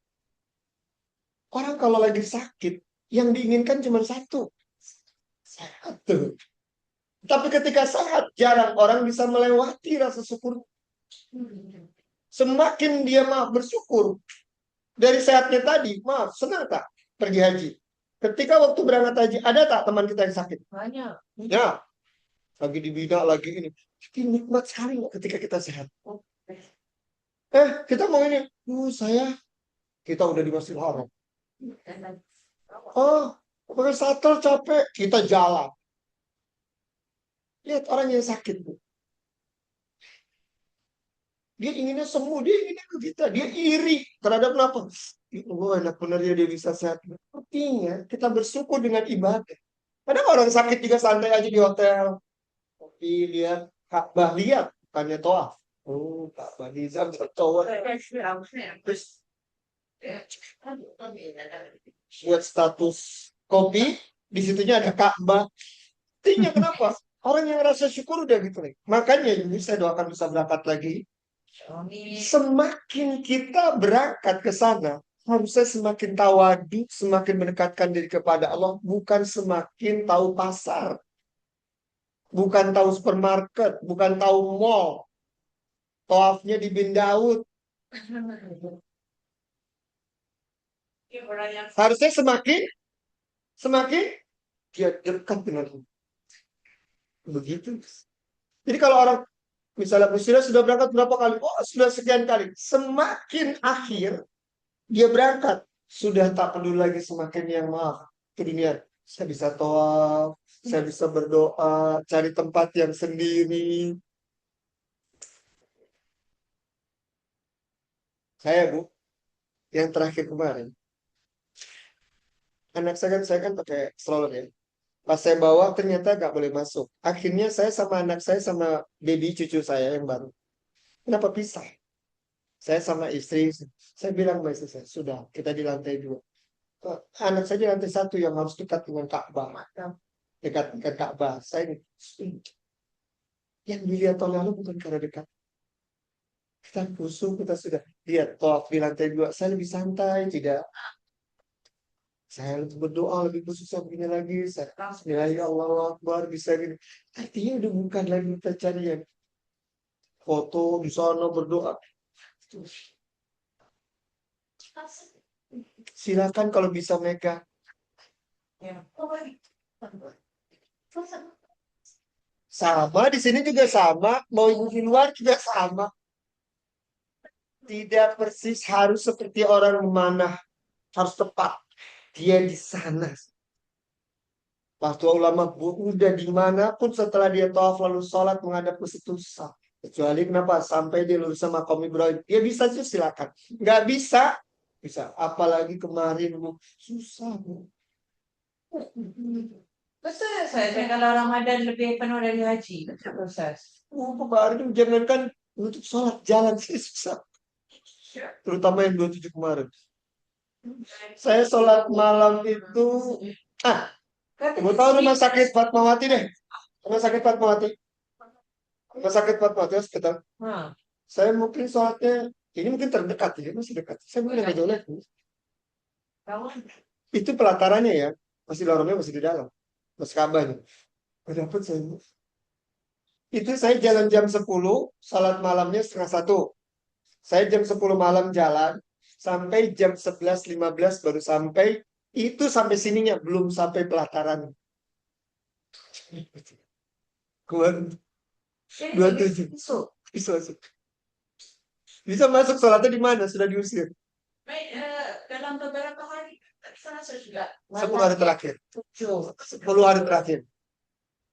Orang kalau lagi sakit, yang diinginkan cuma satu. Sehat tuh. Tapi ketika sehat, jarang orang bisa melewati rasa syukur. Semakin dia maaf bersyukur. Dari sehatnya tadi, maaf, senang tak pergi haji? Ketika waktu berangkat haji, ada tak teman kita yang sakit? Banyak. Ya, lagi dibina, lagi ini. Tapi nikmat sekali nggak ketika kita sehat. Kita mau ini. Kita udah di Masjidil Haram. Pakai shuttle capek, kita jalan. Lihat orang yang sakit, Bu. Dia inginnya sembuh, dia inginnya ke kita. Dia iri terhadap apa? Enak benar ya dia bisa sehat. Artinya kita bersyukur dengan ibadah. Kadang orang sakit juga santai aja di hotel. Tapi lihat Ka'bah, lihat bukannya toaf. Ka'bah Nizam cowok. Terus buat status kopi, di situnya ada Ka'bah. Artinya kenapa? Orang yang rasa syukur udah gitu. Makanya ini saya doakan bisa berangkat lagi. Semakin kita berangkat ke sana, harusnya semakin tawadu, semakin mendekatkan diri kepada Allah, bukan semakin tahu pasar, bukan tahu supermarket, bukan tahu mall, tawafnya di Bin Daud. Harusnya semakin dia dekat dengan Allah. Begitu. Jadi kalau orang misalnya sudah berangkat berapa kali? Sudah sekian kali. Semakin akhir dia berangkat, sudah tak peduli lagi semakin yang maaf ke dunia. Saya bisa tawaf, saya bisa berdoa, cari tempat yang sendiri. Saya, Bu, yang terakhir kemarin, anak saya kan pakai stroller ya. Pas saya bawa ternyata nggak boleh masuk. Akhirnya saya sama anak saya sama baby cucu saya yang baru. Kenapa pisah? Saya sama istri, saya bilang sama istri saya, sudah kita di lantai 2. Anak saya di lantai 1 yang harus dekat dengan Ka'bah. Dekat dengan Ka'bah. Saya ini. Yang dilihat oleh Allah bukan karena dekat. Kita khusyuk, kita sudah lihat tawaf di lantai 2. Saya lebih santai, tidak. Saya lebih berdoa, lebih khusus begini lagi. Saya ya Allah Akbar, bisa gini. Artinya udah bukan lagi kita cari yang foto di sana berdoa. Silakan kalau bisa megang. Sama di sini juga sama, mau ibu di luar juga sama. Tidak persis harus seperti orang memanah, harus tepat. Dia di sana. Waktu ulama udah dimanapun setelah dia tawaf lalu sholat menghadap ke situ sah. Kecuali kenapa? Sampai dia lulus sama kaum Ibrahim. Dia bisa sih silakan. Nggak bisa, bisa. Apalagi kemarin Bu, susah Bu. Betul saya kalau Ramadan lebih penuh dari haji. Betul proses. Kemarin jangankan untuk sholat jalan sih susah. Terutama yang 27 kemarin. Saya sholat malam itu, Ibu tahu rumah sakit Fatmawati deh. Rumah sakit Fatmawati. Rumah sakit Fatmawati hospital. Saya mungkin sholatnya, ini mungkin terdekat ya, masih dekat. Saya mungkin agak jauh lagi. Itu pelatarannya ya, masih lorongnya masih di dalam. Masih Ka'bahnya. Dapat saya. Itu saya jalan jam 10, salat malamnya setengah 1. Saya jam 10 malam jalan, sampai jam 11.15 baru sampai. Itu sampai sininya, belum sampai pelataran. Keluar 27. Bisa masuk sholatnya di mana? Sudah diusir. Dalam beberapa hari saya sudah 10 hari terakhir. 10 hari terakhir.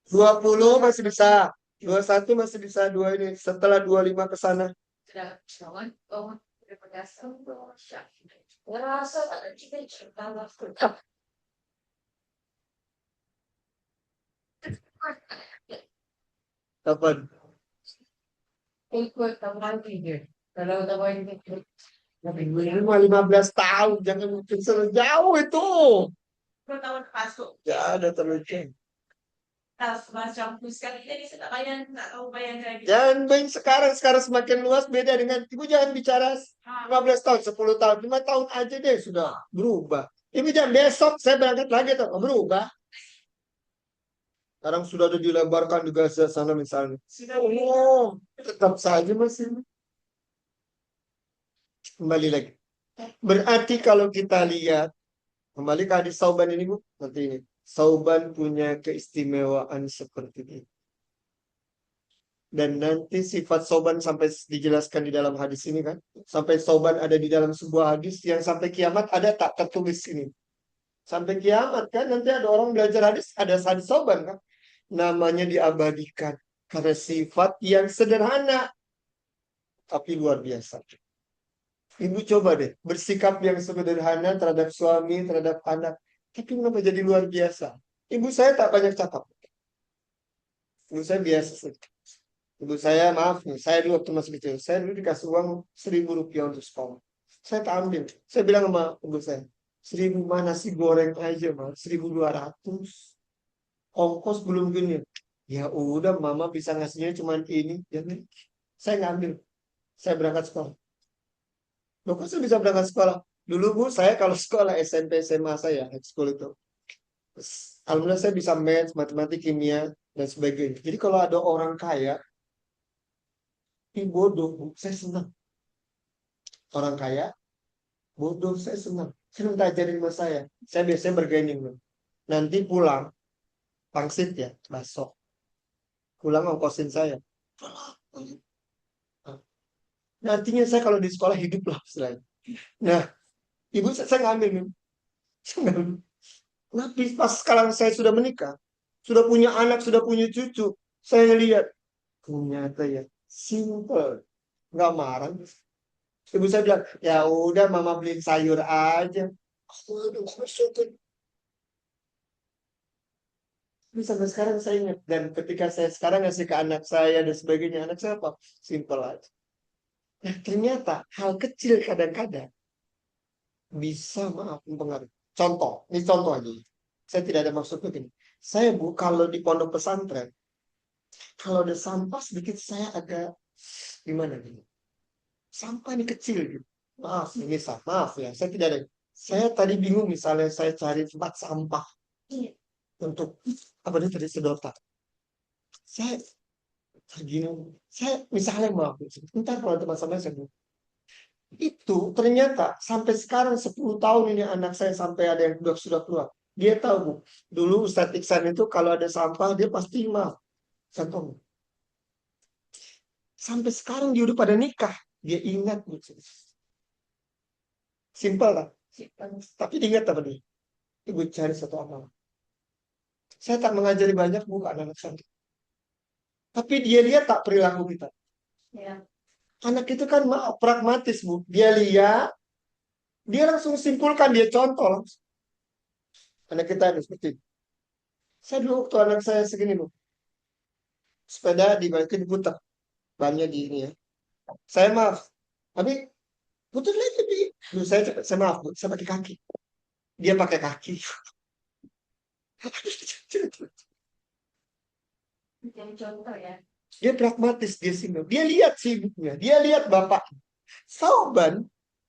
20 masih bisa. 21 masih bisa. 2 ini. Setelah 25 ke sana. Kapan? Ikut kamu nanti je. Kalau tak boleh ikut. Ini mah 15 tahun, jangan mungkin jauh itu. 10 tahun masuk. Ya ada terlalu. Tas macam sekali tadi saya tak bayang, tak tahu bayangkan. Jangan main sekarang semakin luas beda dengan ibu, jangan bicara 15 tahun, 10 tahun, 5 tahun aja deh sudah berubah. Ibu jangan besok saya berangkat lagi tuh berubah. Sekarang sudah ada dilebarkan di Gaza sana misalnya. Oh, tetap saja masih. Kembali lagi. Berarti kalau kita lihat, kembali ke hadis Sauban ini Bu, nanti ini. Sauban punya keistimewaan seperti ini. Dan nanti sifat Sauban sampai dijelaskan di dalam hadis ini kan. Sampai Sauban ada di dalam sebuah hadis yang sampai kiamat ada tak tertulis ini. Sampai kiamat kan nanti ada orang belajar hadis, ada hadis Sauban kan. Namanya diabadikan. Karena sifat yang sederhana. Tapi luar biasa. Ibu coba deh bersikap yang sederhana terhadap suami, terhadap anak. Tapi kenapa jadi luar biasa? Ibu saya tak banyak cakap. Ibu saya biasa saja. Ibu saya, maaf nih, saya dulu waktu masih kecil, saya dulu dikasih uang 1.000 rupiah untuk sekolah. Saya tak ambil. Saya bilang sama ibu saya, 1.000 mah nasi goreng aja mah, 1.200. Ongkos belum gini. Ya udah, mama bisa ngasihnya cuma ini. Ya, saya ngambil. Saya berangkat sekolah. Loh, kok saya bisa berangkat sekolah? Dulu Bu, saya kalau sekolah SMP, SMA saya, high school itu. Alhamdulillah saya bisa math, matematik, kimia, dan sebagainya. Jadi kalau ada orang kaya, ini bodoh, Bu. Saya senang. Orang kaya, bodoh, saya senang. Saya minta ajarin sama saya. Saya biasanya bergaining. Bu. Nanti pulang, pangsit ya, bakso. Pulang ongkosin saya. Nah, artinya saya kalau di sekolah hidup lah istilahnya. Nah, ibu saya ngambil nih. Saya ngambil. Tapi pas sekarang saya sudah menikah, sudah punya anak, sudah punya cucu, saya lihat ternyata ya simple, nggak marah. Ibu saya bilang, ya udah mama beliin sayur aja. Aduh, syukur. Tapi sampai sekarang saya ingat. Dan ketika saya sekarang ngasih ke anak saya dan sebagainya, anak saya apa? Simple aja. Nah, ternyata hal kecil kadang-kadang bisa maaf mempengaruhi. Contoh, ini contoh aja. Saya tidak ada maksud begini. Saya Bu, kalau di pondok pesantren, kalau ada sampah sedikit saya agak gimana gitu. Sampah ini kecil gitu. Maaf, ini maaf ya, saya tidak ada. Saya tadi bingung misalnya saya cari tempat sampah untuk apa nih tadi sedotan. Saya gini, saya misalnya maaf, sebentar kalau tempat sampah saya bingung. Itu ternyata sampai sekarang 10 tahun ini anak saya sampai ada yang sudah keluar. Dia tahu Bu, dulu Ustadz Iksan itu kalau ada sampah dia pasti maaf. Contoh. Sampai sekarang dia udah pada nikah, dia ingat Bu. Simpel lah. Tapi diingat apa dia? Ibu cari satu amal. Saya tak mengajari banyak Bu anak-anak saya. Tapi dia lihat tak perilaku kita. Ya. Anak itu kan maaf, pragmatis Bu. Dia lihat, dia langsung simpulkan, dia contoh langsung. Anak kita ini seperti itu. Saya dulu waktu anak saya segini Bu. Sepeda dibalikin putar. Bannya di ini ya. Saya maaf. Tapi putar lagi di. Dulu saya maaf Bu. Saya pakai kaki. Dia pakai kaki. Jadi contoh ya. Dia pragmatis, dia simpel. Dia lihat sibuknya. Dia lihat bapak. Sauban,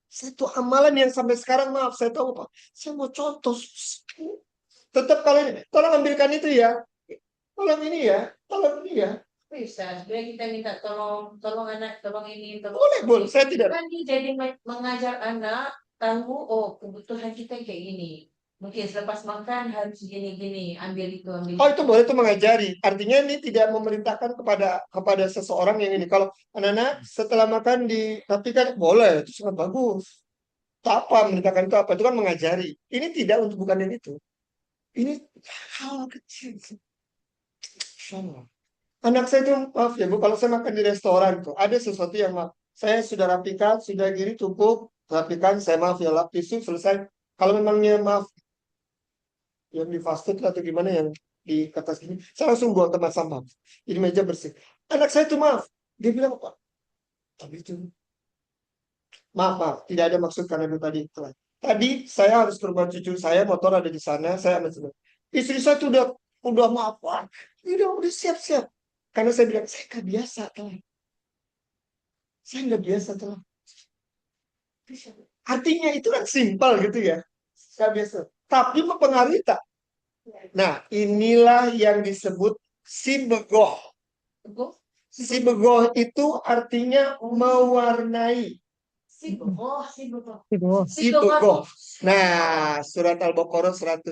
satu amalan yang sampai sekarang maaf, saya tahu Pak. Saya mau contoh. Tetap kalau ini, tolong ambilkan itu ya. Tolong ini ya. Tolong ini ya. Bisa, sebenarnya kita minta tolong anak, tolong ini, tolong Boleh. Saya tidak. kan dia jadi mengajar anak tahu oh kebutuhan kita kayak gini. Mungkin selepas makan harus gini-gini, ambil itu, ambil Oh itu boleh itu mengajari. Artinya ini tidak memerintahkan kepada seseorang yang ini. Kalau anak-anak setelah makan tapi kan boleh, itu sangat bagus. Tak apa memerintahkan itu apa? Itu kan mengajari. Ini tidak untuk bukan yang itu. Ini hal kecil. Sama. Anak saya itu maaf ya Bu, kalau saya makan di restoran tuh ada sesuatu yang maaf. Saya sudah rapikan, sudah gini cukup, rapikan, saya maaf ya lap tisu selesai. Kalau memangnya maaf yang di fast food atau gimana yang di kertas gini, saya langsung buang tempat sampah. Jadi meja bersih. Anak saya tuh maaf, dia bilang apa? Tapi itu maaf, tidak ada maksud karena itu tadi telat. Tadi saya harus ke rumah cucu saya, motor ada di sana, saya ambil semua. Istri saya tuh udah maaf, Pak. Udah siap-siap. Karena saya bilang saya nggak biasa telat. Saya nggak biasa telat. Artinya itu kan simpel gitu ya. Nggak biasa. Tapi mempengaruhi tak? Nah, inilah yang disebut sibegoh. Sibegoh itu artinya mewarnai. Sibogoh. Ibu. Sibegoh. Nah, surat Al-Baqarah 138.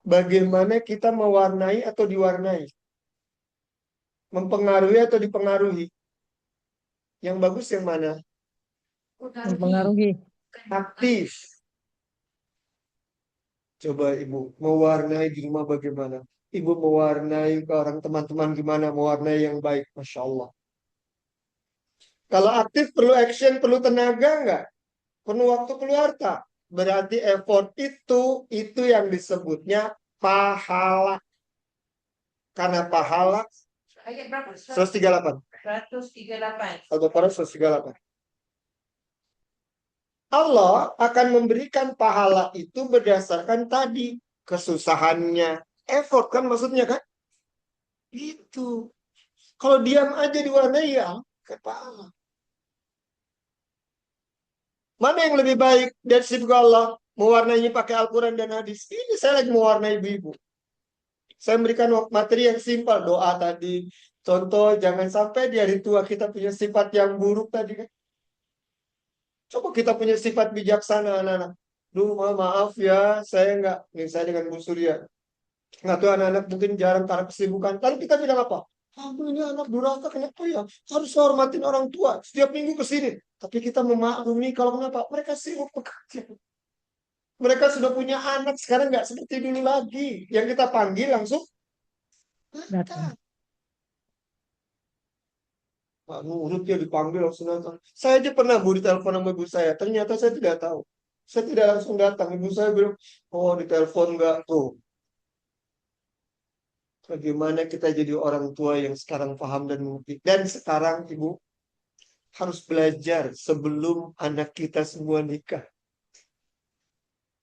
Bagaimana kita mewarnai atau diwarnai? Mempengaruhi atau dipengaruhi? Yang bagus yang mana? Mempengaruhi. Aktif. Coba Ibu, mewarnai di rumah bagaimana? Ibu mewarnai ke orang teman-teman gimana? Mewarnai yang baik, Masya Allah. Kalau aktif perlu action, perlu tenaga nggak? Perlu waktu, perlu harta. Berarti effort itu yang disebutnya pahala. Karena pahala Ayat berapa? 138. 138. Al-Baqarah 138. Allah akan memberikan pahala itu berdasarkan tadi kesusahannya, effort kan maksudnya kan? Itu. Kalau diam aja diwarnai ya ke pahala. Mana yang lebih baik dari sifat Allah? Mewarnainya pakai Al-Quran dan hadis. Ini saya lagi mewarnai ibu-ibu. Saya memberikan materi yang simpel. Doa tadi. Contoh, jangan sampai di hari tua kita punya sifat yang buruk tadi kan. Coba kita punya sifat bijaksana anak-anak. Duh, maaf ya, saya nggak. Nih, saya dengan Bu Surya. Nggak tahu anak-anak mungkin jarang karena kesibukan. Lalu kita bilang apa? Kamu ini anak durhaka, kenapa ya? Harus hormatin orang tua. Setiap minggu ke sini. Tapi kita memaklumi kalau kenapa? Mereka sibuk bekerja. Mereka sudah punya anak, sekarang nggak seperti dulu lagi. Yang kita panggil langsung datang. Pak Nurut ya dipanggil langsung datang. Saya aja pernah Bu ditelepon sama ibu saya. Ternyata saya tidak tahu. Saya tidak langsung datang. Ibu saya bilang, oh ditelepon nggak tuh. Bagaimana kita jadi orang tua yang sekarang paham dan mengerti. Dan sekarang Ibu harus belajar sebelum anak kita semua nikah.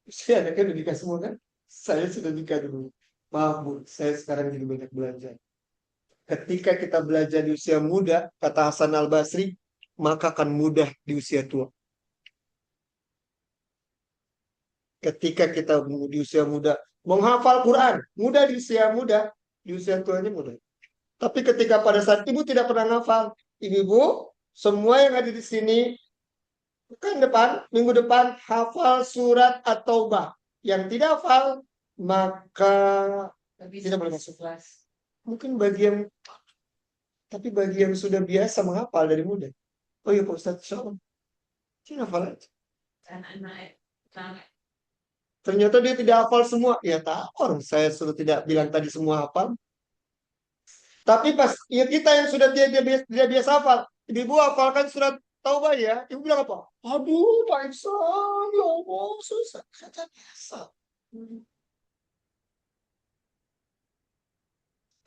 Saya anaknya udah nikah semua kan? Saya sudah nikah dulu. Maaf Bu, saya sekarang jadi banyak belajar. Ketika kita belajar di usia muda, kata Hasan Al-Basri, maka akan mudah di usia tua. Ketika kita di usia muda, menghafal Quran, mudah di usia muda, di usia tuanya mudah. Tapi ketika pada saat ibu tidak pernah hafal, ibu semua yang ada di sini, bukan minggu depan, hafal surat At-Taubah. Yang tidak hafal, maka tidak boleh masuk kelas. Mungkin tapi bagi yang sudah biasa menghafal dari muda. Oh iya Pak Ustadz, insya Allah. Dia hafal aja. Ternyata dia tidak hafal semua. Ya tahu orang saya sudah tidak bilang tadi semua hafal. Tapi pas ya kita yang sudah tidak biasa hafal, ibu hafalkan surat Taubah ya, ibu bilang apa? Aduh, Pak Iksan, ya Allah, susah. Kata biasa.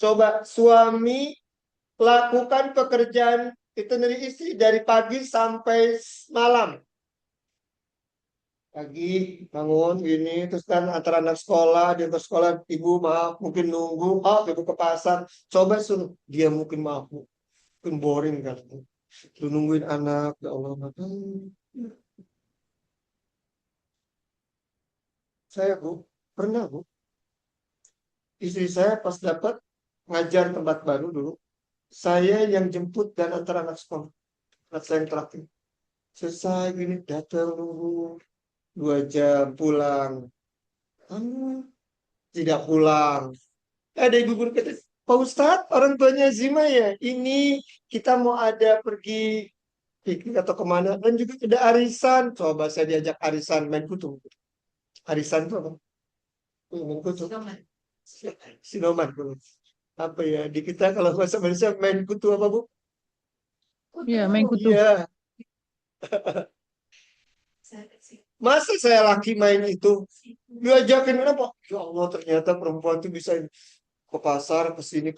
Coba suami lakukan pekerjaan itu dari istri dari pagi sampai malam. Pagi bangun gini, terus kan antara anak sekolah, dia ke sekolah, ibu maaf, mungkin nunggu, ibu ke pasar, coba suruh, dia mungkin maaf, mungkin boring kan, lu nungguin anak, ya Allah, saya Bu, pernah Bu, istri saya pas dapat ngajar tempat baru dulu, saya yang jemput dan antar anak sekolah, anak saya yang terakhir, selesai gini, datang nunggu, 2 jam pulang. Tidak pulang. Ada ibu guru kata, Pak Ustadz, orang tuanya Zima ya. Ini kita mau ada pergi piknik atau kemana. Dan juga ada arisan. Coba saya diajak arisan main kutu. Arisan itu apa? Main kutu. Sinoman. Apa ya? Di kita kalau bahasa Malaysia main kutu apa Bu? Ya, main kutu. Iya. Masa saya laki main itu? Diajakin kenapa? Ya Allah, ternyata perempuan itu bisa ke pasar, ke sini,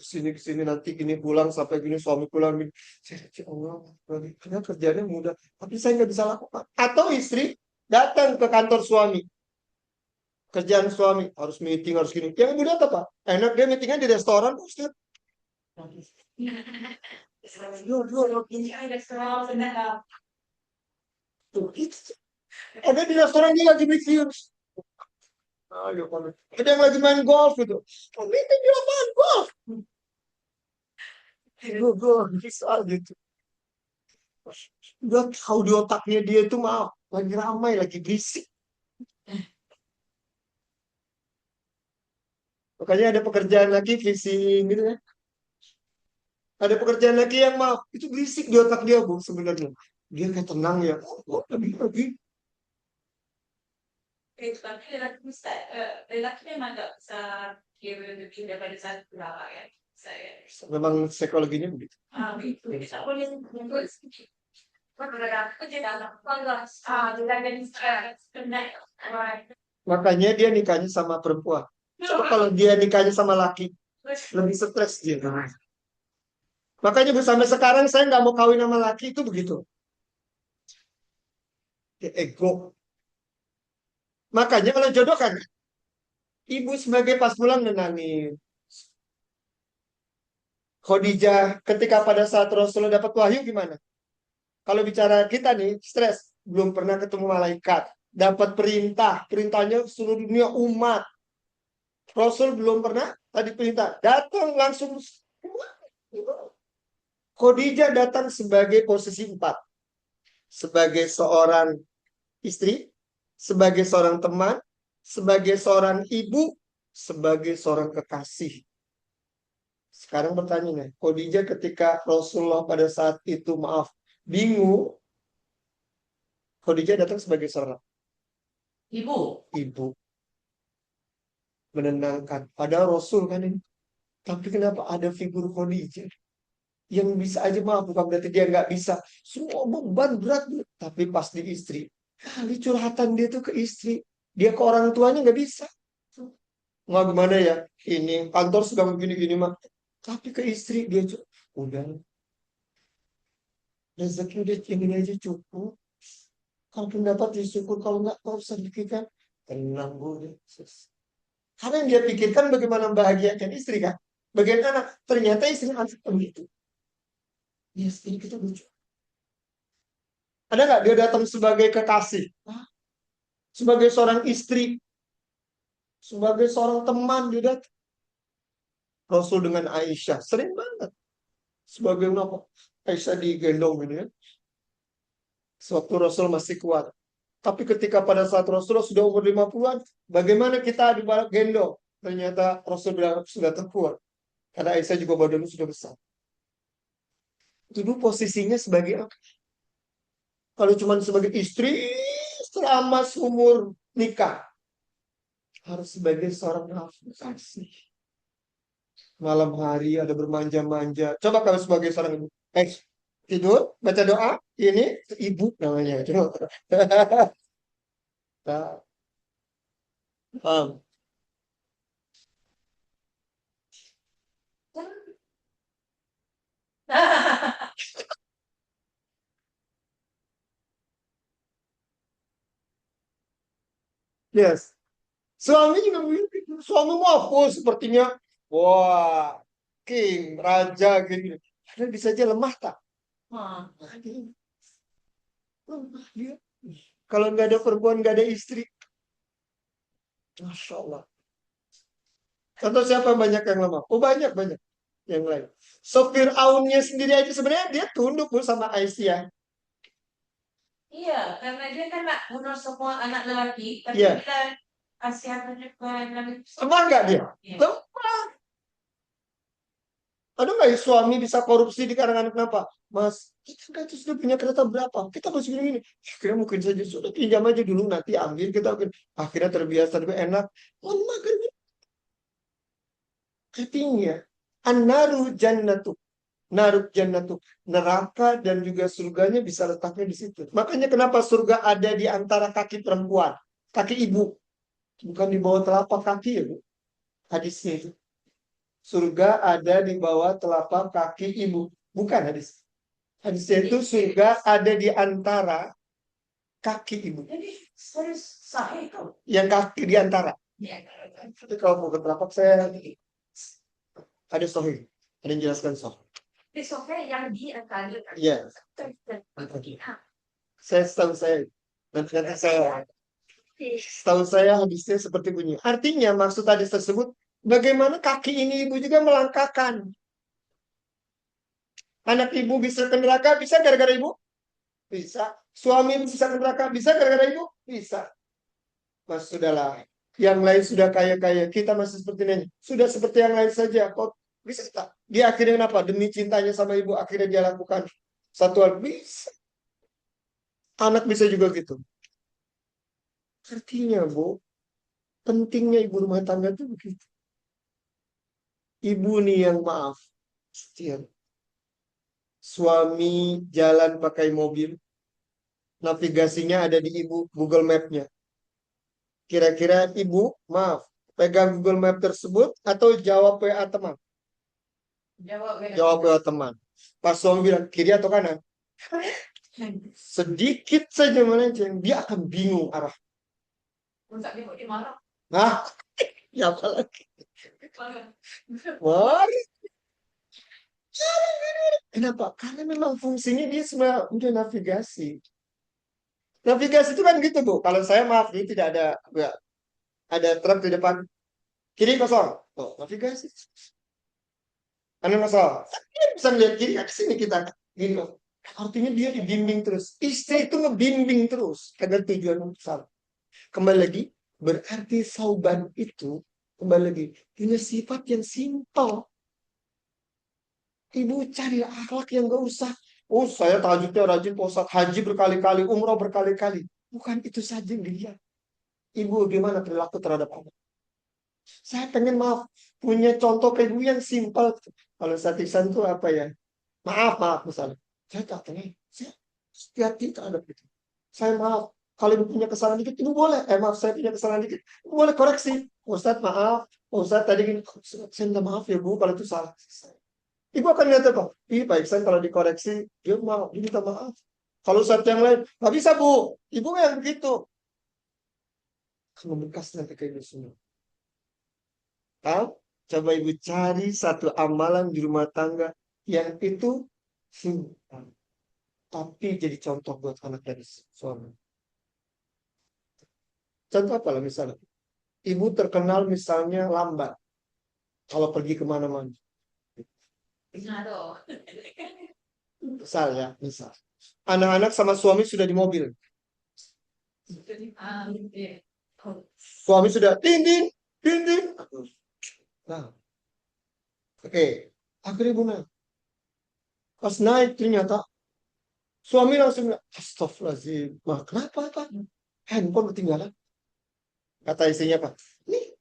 nanti gini pulang, sampai gini suami pulang gini. Saya, ya Allah, karena kerjanya mudah, tapi saya nggak bisa lakukan. Atau istri datang ke kantor suami, kerjaan suami harus meeting, harus gini. Yang mudah apa? Enak dia meetingnya di restoran, Ustaz. Tuh, gitu. Ada di restoran dia lagi meeting. Ayo, ada yang lagi main golf itu. Meeting di lapangan golf. Gue bisa gitu. Udah tahu di otaknya dia itu maaf, lagi ramai, lagi berisik. Makanya ada pekerjaan lagi fishing gitu ya. Ada pekerjaan lagi yang maaf, itu berisik di otak dia, Bu, sebenarnya. Dia kayak tenang ya. Oh, lagi. Tapi lelaki bisa, lelaki memang nggak bisa kira lebih daripada satu lama ya. Saya. Memang psikologinya begitu. Itu bisa boleh ngumpul sedikit. Aku tidak panas. Tidak ada stres. Makanya dia nikahnya sama perempuan. Coba kalau dia nikahnya sama laki, lebih stres dia. Makanya Bu, sampai sekarang saya nggak mau kawin sama laki itu begitu. Dia ego. Makanya kalau jodoh kan, ibu sebagai pas pulang nenangin. Khadijah ketika pada saat Rasulullah dapat wahyu gimana? Kalau bicara kita nih, stres. Belum pernah ketemu malaikat. Dapat perintah. Perintahnya seluruh dunia umat. Rasul belum pernah tadi perintah. Datang langsung. Khadijah datang sebagai posisi 4. Sebagai seorang istri. Sebagai seorang teman. Sebagai seorang ibu. Sebagai seorang kekasih. Sekarang pertanyaannya, Khadijah ketika Rasulullah pada saat itu bingung, Khadijah datang sebagai seorang ibu menenangkan. Padahal Rasul kan ini. Tapi kenapa ada figur Khadijah yang bisa aja bukan berarti dia nggak bisa. Semua beban berat, tapi pas di istri, kali curhatan dia tuh ke istri, dia ke orang tuanya nggak bisa. Nggak gimana ya? Ini kantor sudah begini-gini mah. Tapi ke istri dia udah rezeki udah ini aja cukup. Kalau pendapat disyukur, kalau nggak kau usah pikirkan. Tenang Bu. Karena yang dia pikirkan bagaimana membahagiakan istri kan. Bagian anak. Ternyata istri anak begitu. Ya ini kita lucu. Ada nggak dia datang sebagai kekasih? Sebagai seorang istri. Sebagai seorang teman dia datang. Rasul dengan Aisyah. Sering banget. Sebagai apa? Aisyah digendong ini ya. Sewaktu Rasul masih kuat. Tapi ketika pada saat Rasulullah sudah umur 50-an, bagaimana kita di balik gendong? Ternyata Rasul sudah terkuat. Karena Aisyah juga badannya sudah besar. Dulu posisinya sebagai apa? Kalau cuma sebagai istri selama seumur nikah. Harus sebagai seorang nafsu. Malam hari ada bermanja-manja. Coba kalau sebagai seorang ibu. Tidur, baca doa. Ini ibu namanya. Coba. Nah, paham. Yes. Suami juga begitu. Suami mau sepertinya. Wah, king, raja gitu. Padahal bisa aja lemah tak? Lemah dia. Kalau nggak ada perempuan, nggak ada istri. Masya Allah. Contoh siapa banyak yang lemah? Oh banyak yang lain. Sopir Aunnya sendiri aja sebenarnya dia tunduk sama Aisyah. Iya, karena dia kan nak bunuh semua anak lelaki, tapi Iya. kita kasihan kepada Nabi. Lemah nggak dia? Iya. Lemah. Ada nggak ya suami bisa korupsi di karangan kenapa? Mas, kita kan itu sudah punya kereta berapa? Kita masih begini. Kira mungkin saja sudah pinjam aja dulu nanti ambil kita akhirnya terbiasa lebih enak. Lemah kan? Artinya, an-naru jannatu naruk jannatu. Neraka dan juga surganya bisa letaknya di situ. Makanya kenapa surga ada di antara kaki perempuan, kaki ibu, bukan di bawah telapak kaki ya, Bu. Hadisnya itu. Surga ada di bawah telapak kaki ibu. Bukan hadis. Hadisnya itu surga ada di antara kaki ibu. Jadi serius sahih kau. Yang kaki di antara. Tapi kalau mau ke telapak saya ada sahih. Ada yang jelaskan sahih. Tapi sahih yang di antara. Iya. Saya setahu saya. Nanti setahu saya hadisnya seperti bunyi. Artinya maksud hadis tersebut, bagaimana kaki ini ibu juga melangkahkan. Anak ibu bisa ke neraka, bisa gara-gara ibu? Bisa. Suami bisa ke neraka, bisa gara-gara ibu? Bisa. Mas, sudahlah. Yang lain sudah kaya-kaya. Kita masih seperti ini. Sudah seperti yang lain saja. Kok bisa tak? Dia akhirnya kenapa? Demi cintanya sama ibu, akhirnya dia lakukan satu hal. Bisa. Anak bisa juga gitu. Artinya, Bu, pentingnya ibu rumah tangga itu begitu. Ibu nih yang maaf. Setia. Suami jalan pakai mobil, navigasinya ada di ibu, Google Map-nya. Kira-kira ibu, maaf, pegang Google Map tersebut atau jawab WA teman? Jawab WA teman. Pas suami bilang kiri atau kanan? Sedikit saja melenceng, dia akan bingung arah. Nah, ya apalagi. Mari. Kenapa? Karena memang fungsinya dia sebenarnya udah navigasi. Navigasi itu kan gitu, Bu. Kalau saya maaf, ini tidak ada enggak, ada truk di depan. Kiri kosong. Oh, navigasi. Kanan kosong. Dia bisa melihat kiri, ke sini kita. Gitu. Artinya dia dibimbing terus. Istri itu ngebimbing terus. Agar tujuan besar. Kembali lagi, berarti sauban itu, kembali lagi, punya sifat yang simpel. Ibu cari akhlak yang gak usah. Oh, saya tahajudnya rajin, Pak Ustadz. Haji berkali-kali, umroh berkali-kali. Bukan itu saja yang dilihat. Ibu bagaimana perilaku terhadap anak. Saya pengen maaf. Punya contoh ke ibu yang simpel. Kalau satisan itu apa ya? Maaf misalnya. Saya tak pengen. Saya hati terhadap itu. Saya maaf. Kalau ibu punya kesalahan dikit, ibu boleh. Maaf, saya punya kesalahan dikit. Ibu boleh koreksi. Ustadz maaf. Ustadz tadi gini. Saya minta maaf ya Bu, kalau itu salah. Ibu akan lihat apa? Pak Iksan kalau dikoreksi, dia mau minta maaf. Kalau saat yang lain, nggak bisa Bu. Ibu yang begitu. Membekas nanti ke ibu semua. Coba ibu cari satu amalan di rumah tangga yang itu simple. Tapi jadi contoh buat anak dari suami. Contoh apa lah misalnya? Ibu terkenal misalnya lambat. Kalau pergi kemana-mana. Misal. Anak-anak sama suami sudah di mobil. Suami sudah ding. Nah. Oke. Akhirnya ibu naik. Pas naik ternyata suami langsung bilang, astagfirullahaladzim. Kenapa? Handphone ketinggalan. Kata istrinya apa? Nih.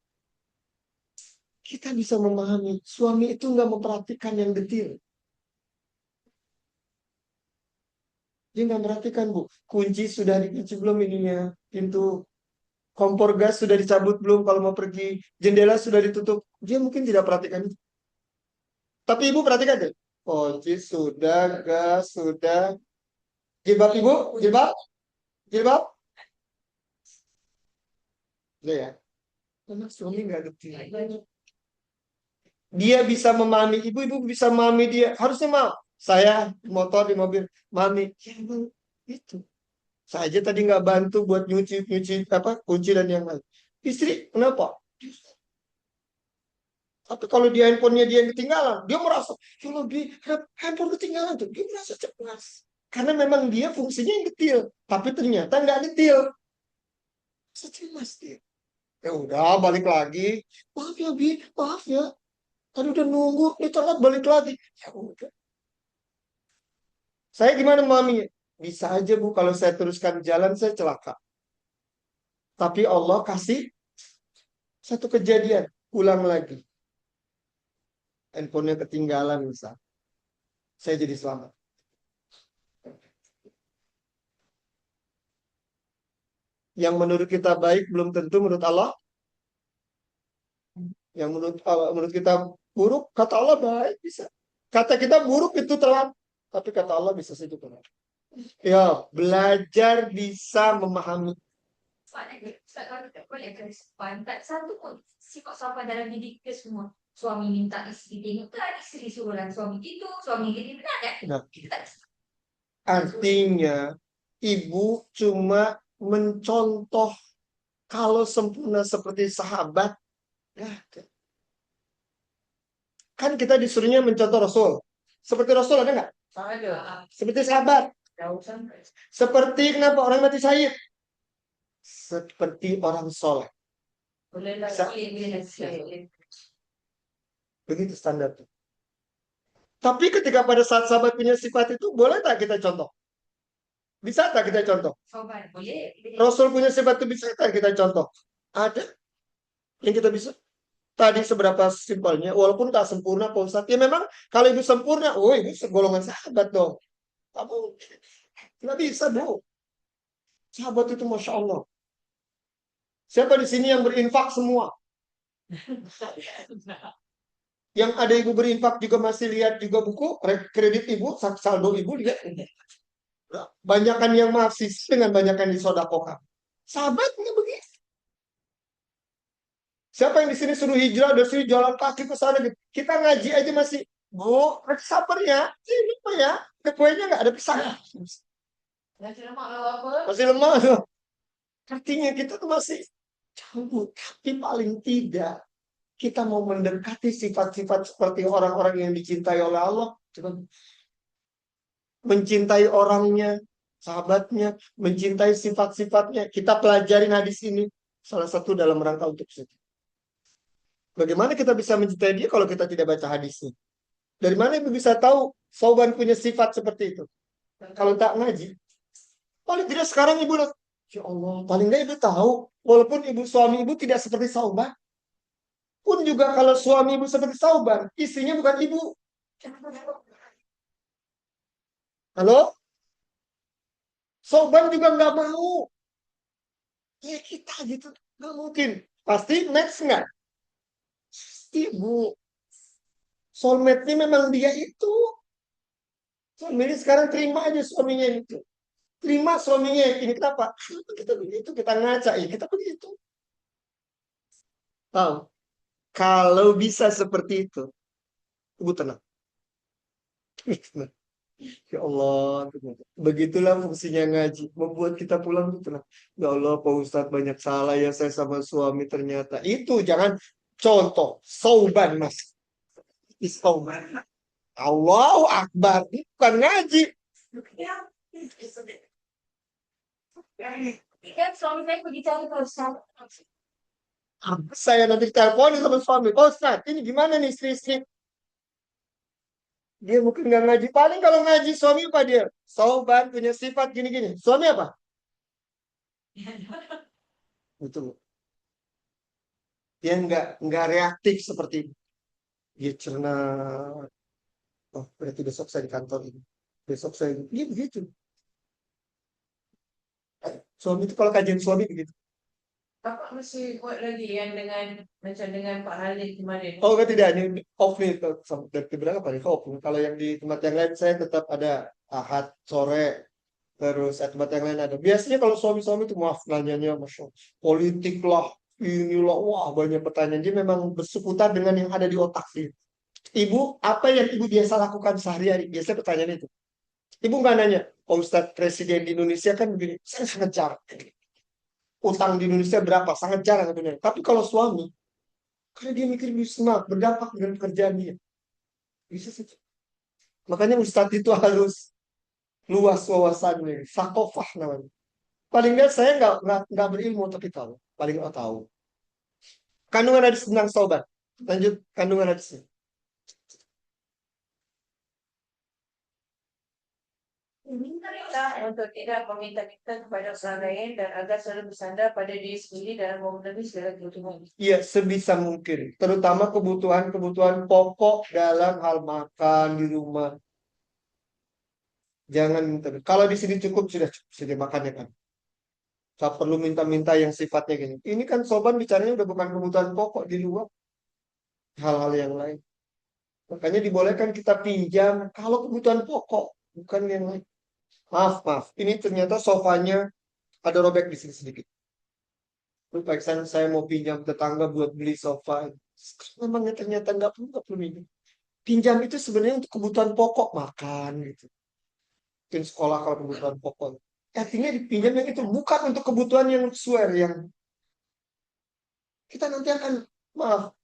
Kita bisa memahami. Suami itu nggak memperhatikan yang detail. Dia nggak memperhatikan, Bu. Kunci sudah dikunci belum ininya. Pintu kompor gas sudah dicabut belum kalau mau pergi. Jendela sudah ditutup. Dia mungkin tidak perhatikan itu. Tapi ibu perhatikan deh. Kunci sudah, gas sudah. Jilbab ibu? Jilbab? Udah ya. Karena suami nggak detail. Dia bisa memahami ibu bisa memahami dia. Harusnya maaf. Saya motor di mobil, mami, ya emang itu. Saya aja tadi nggak bantu buat nyuci apa kunci dan yang lain. Istri, kenapa? Tapi kalau di handphonenya dia yang ketinggalan, dia merasa, ya lebih handphone ketinggalan tuh, dia merasa cemas. Karena memang dia fungsinya yang detail, tapi ternyata nggak detail. Cemas dia. Ya udah, balik lagi. Maaf ya, Bi, maaf ya. Tadi udah nunggu, ini telat balik lagi. Ya udah. Saya gimana memahaminya? Bisa aja Bu, kalau saya teruskan jalan, saya celaka. Tapi Allah kasih satu kejadian, ulang lagi. Handphonenya ketinggalan misal. saya jadi selamat. Yang menurut kita baik belum tentu menurut Allah. Yang menurut kita buruk, kata Allah baik bisa. Kata kita buruk itu telat, tapi kata Allah bisa saja telat. Ya, belajar bisa memahami. Soalnya Ustaz kalau tak boleh ke sopan, tak satu pun sifat sopan dalam diri kita semua. Suami minta isteri tengokkan, isteri suruhlah suami tidur, suami gini benar kan? Nah, Kita tak artinya ibu cuma mencontoh kalau sempurna seperti sahabat. Ya, kan kita disuruhnya mencontoh Rasul. Seperti Rasul ada nggak? Ada. Seperti sahabat. Jauh sampai. Seperti kenapa orang mati syahid? Seperti orang soleh. Bolehlah Bisa. sikit. Begitu standar. Tapi ketika pada saat sahabat punya sifat itu, boleh tak kita contoh? Bisa tak kita contoh? sopan, boleh. Rasul punya sifat itu bisa tak kita contoh? Ada yang kita bisa. Tadi seberapa simpelnya, walaupun tak sempurna Pak Ustadz. Ya memang kalau ibu sempurna, oh ibu segolongan sahabat dong. Kamu nggak bisa Bu. Sahabat itu Masya Allah. Siapa di sini yang berinfak semua? Yang ada ibu berinfak juga masih lihat juga buku kredit ibu, saldo ibu lihat. Banyakan yang marxis dengan banyakan disodakokan. Sahabatnya begitu. Siapa yang di sini suruh hijrah, dari sini jalan kaki ke sana gitu. Kita ngaji aja masih, Bu, sabar ya. Ini apa ya? Kuenya nggak ada pisang. Nanti lemak lah apa? Masih lemah tuh. Artinya kita tuh masih jauh. Tapi paling tidak kita mau mendekati sifat-sifat seperti orang-orang yang dicintai oleh Allah. Coba mencintai orangnya, sahabatnya, mencintai sifat-sifatnya. Kita pelajarin hadis ini. Salah satu dalam rangka untuk itu. Bagaimana kita bisa mencintai dia kalau kita tidak baca hadisnya? Dari mana ibu bisa tahu Sauban punya sifat seperti itu? Kalau tak ngaji. Paling tidak sekarang ibu, ya Allah, paling tidak ibu tahu. Walaupun suami ibu tidak seperti Sauban. Pun juga kalau suami ibu seperti Sauban, istrinya bukan ibu. Halo? Sauban juga nggak mau. Ya kita gitu. Nggak mungkin. Pasti match nggak? Ibu. Soulmate-nya memang dia itu. Suaminya sekarang terima aja suaminya itu. Terima suaminya ini kenapa? Kita begitu, kita ngaca ya kita begitu. Tahu? Kalau bisa seperti itu, ibu tenang. Ya Allah, begitulah fungsinya ngaji, membuat kita pulang itu tenang. Ya Allah, Pak Ustadz banyak salah ya saya sama suami ternyata. Itu jangan contoh sauban mas. Sauban. Allahu Akbar, ini bukan ngaji. Kan suami saya pergi cari perusahaan. Saya nanti telepon sama suami, Pak Ustadz, ini gimana nih istri-istri? Dia mungkin nggak ngaji. Paling kalau ngaji suami apa dia? Sauban punya sifat gini-gini. Suami apa? Betul. Dia nggak reaktif seperti ini. Dia cerna. Oh, berarti besok saya di kantor ini. Besok saya dia begitu. Suami itu kalau kajian suami begitu. Bapak masih buat lagi yang macam dengan Pak Halid kemarin. Oh, kan tidak, ini off nih. Dari berapa nih off. Kalau yang di tempat yang lain saya tetap ada Ahad sore. Terus tempat yang lain ada. Biasanya kalau suami-suami itu maaf nanyanya Masya Allah, politik lah, inilah, wah banyak pertanyaan. Dia memang berseputar dengan yang ada di otak sih. Ibu, apa yang ibu biasa lakukan sehari-hari? Biasanya pertanyaan itu. Ibu nggak nanya, oh Ustadz Presiden di Indonesia kan begini. Saya sangat jarang. Utang di Indonesia berapa? Sangat jarang sebenarnya. Tapi kalau suami, karena dia mikir bisnis berdampak dengan pekerjaan dia. Bisa saja. Makanya Ustadz itu harus luas wawasannya, sakofah namanya. Paling nggak saya nggak berilmu tapi tahu. Paling nggak tahu. Kandungan hadis tentang sobat. Lanjut kandungan hadisnya. Kita untuk tidak meminta-minta kepada orang lain dan agar selalu bersandar pada diri sendiri dalam memenuhi segala kebutuhan. Iya, sebisa mungkin. Terutama kebutuhan-kebutuhan pokok dalam hal makan di rumah. Jangan minta. Kalau di sini cukup sudah cukup saja makannya kan. Tak perlu minta-minta yang sifatnya gini. Ini kan soban bicaranya udah bukan kebutuhan pokok di luar, hal-hal yang lain. Makanya dibolehkan kita pinjam kalau kebutuhan pokok, bukan yang lain. Maaf, maaf. Ini ternyata sofanya ada robek di sini sedikit. Lupa saya mau pinjam tetangga buat beli sofa. Memangnya ternyata nggak perlu minjem. Pinjam itu sebenarnya untuk kebutuhan pokok makan gitu. Mungkin sekolah kalau kebutuhan pokok. Artinya dipinjam yang itu bukan untuk kebutuhan yang swear yang kita nanti akan maaf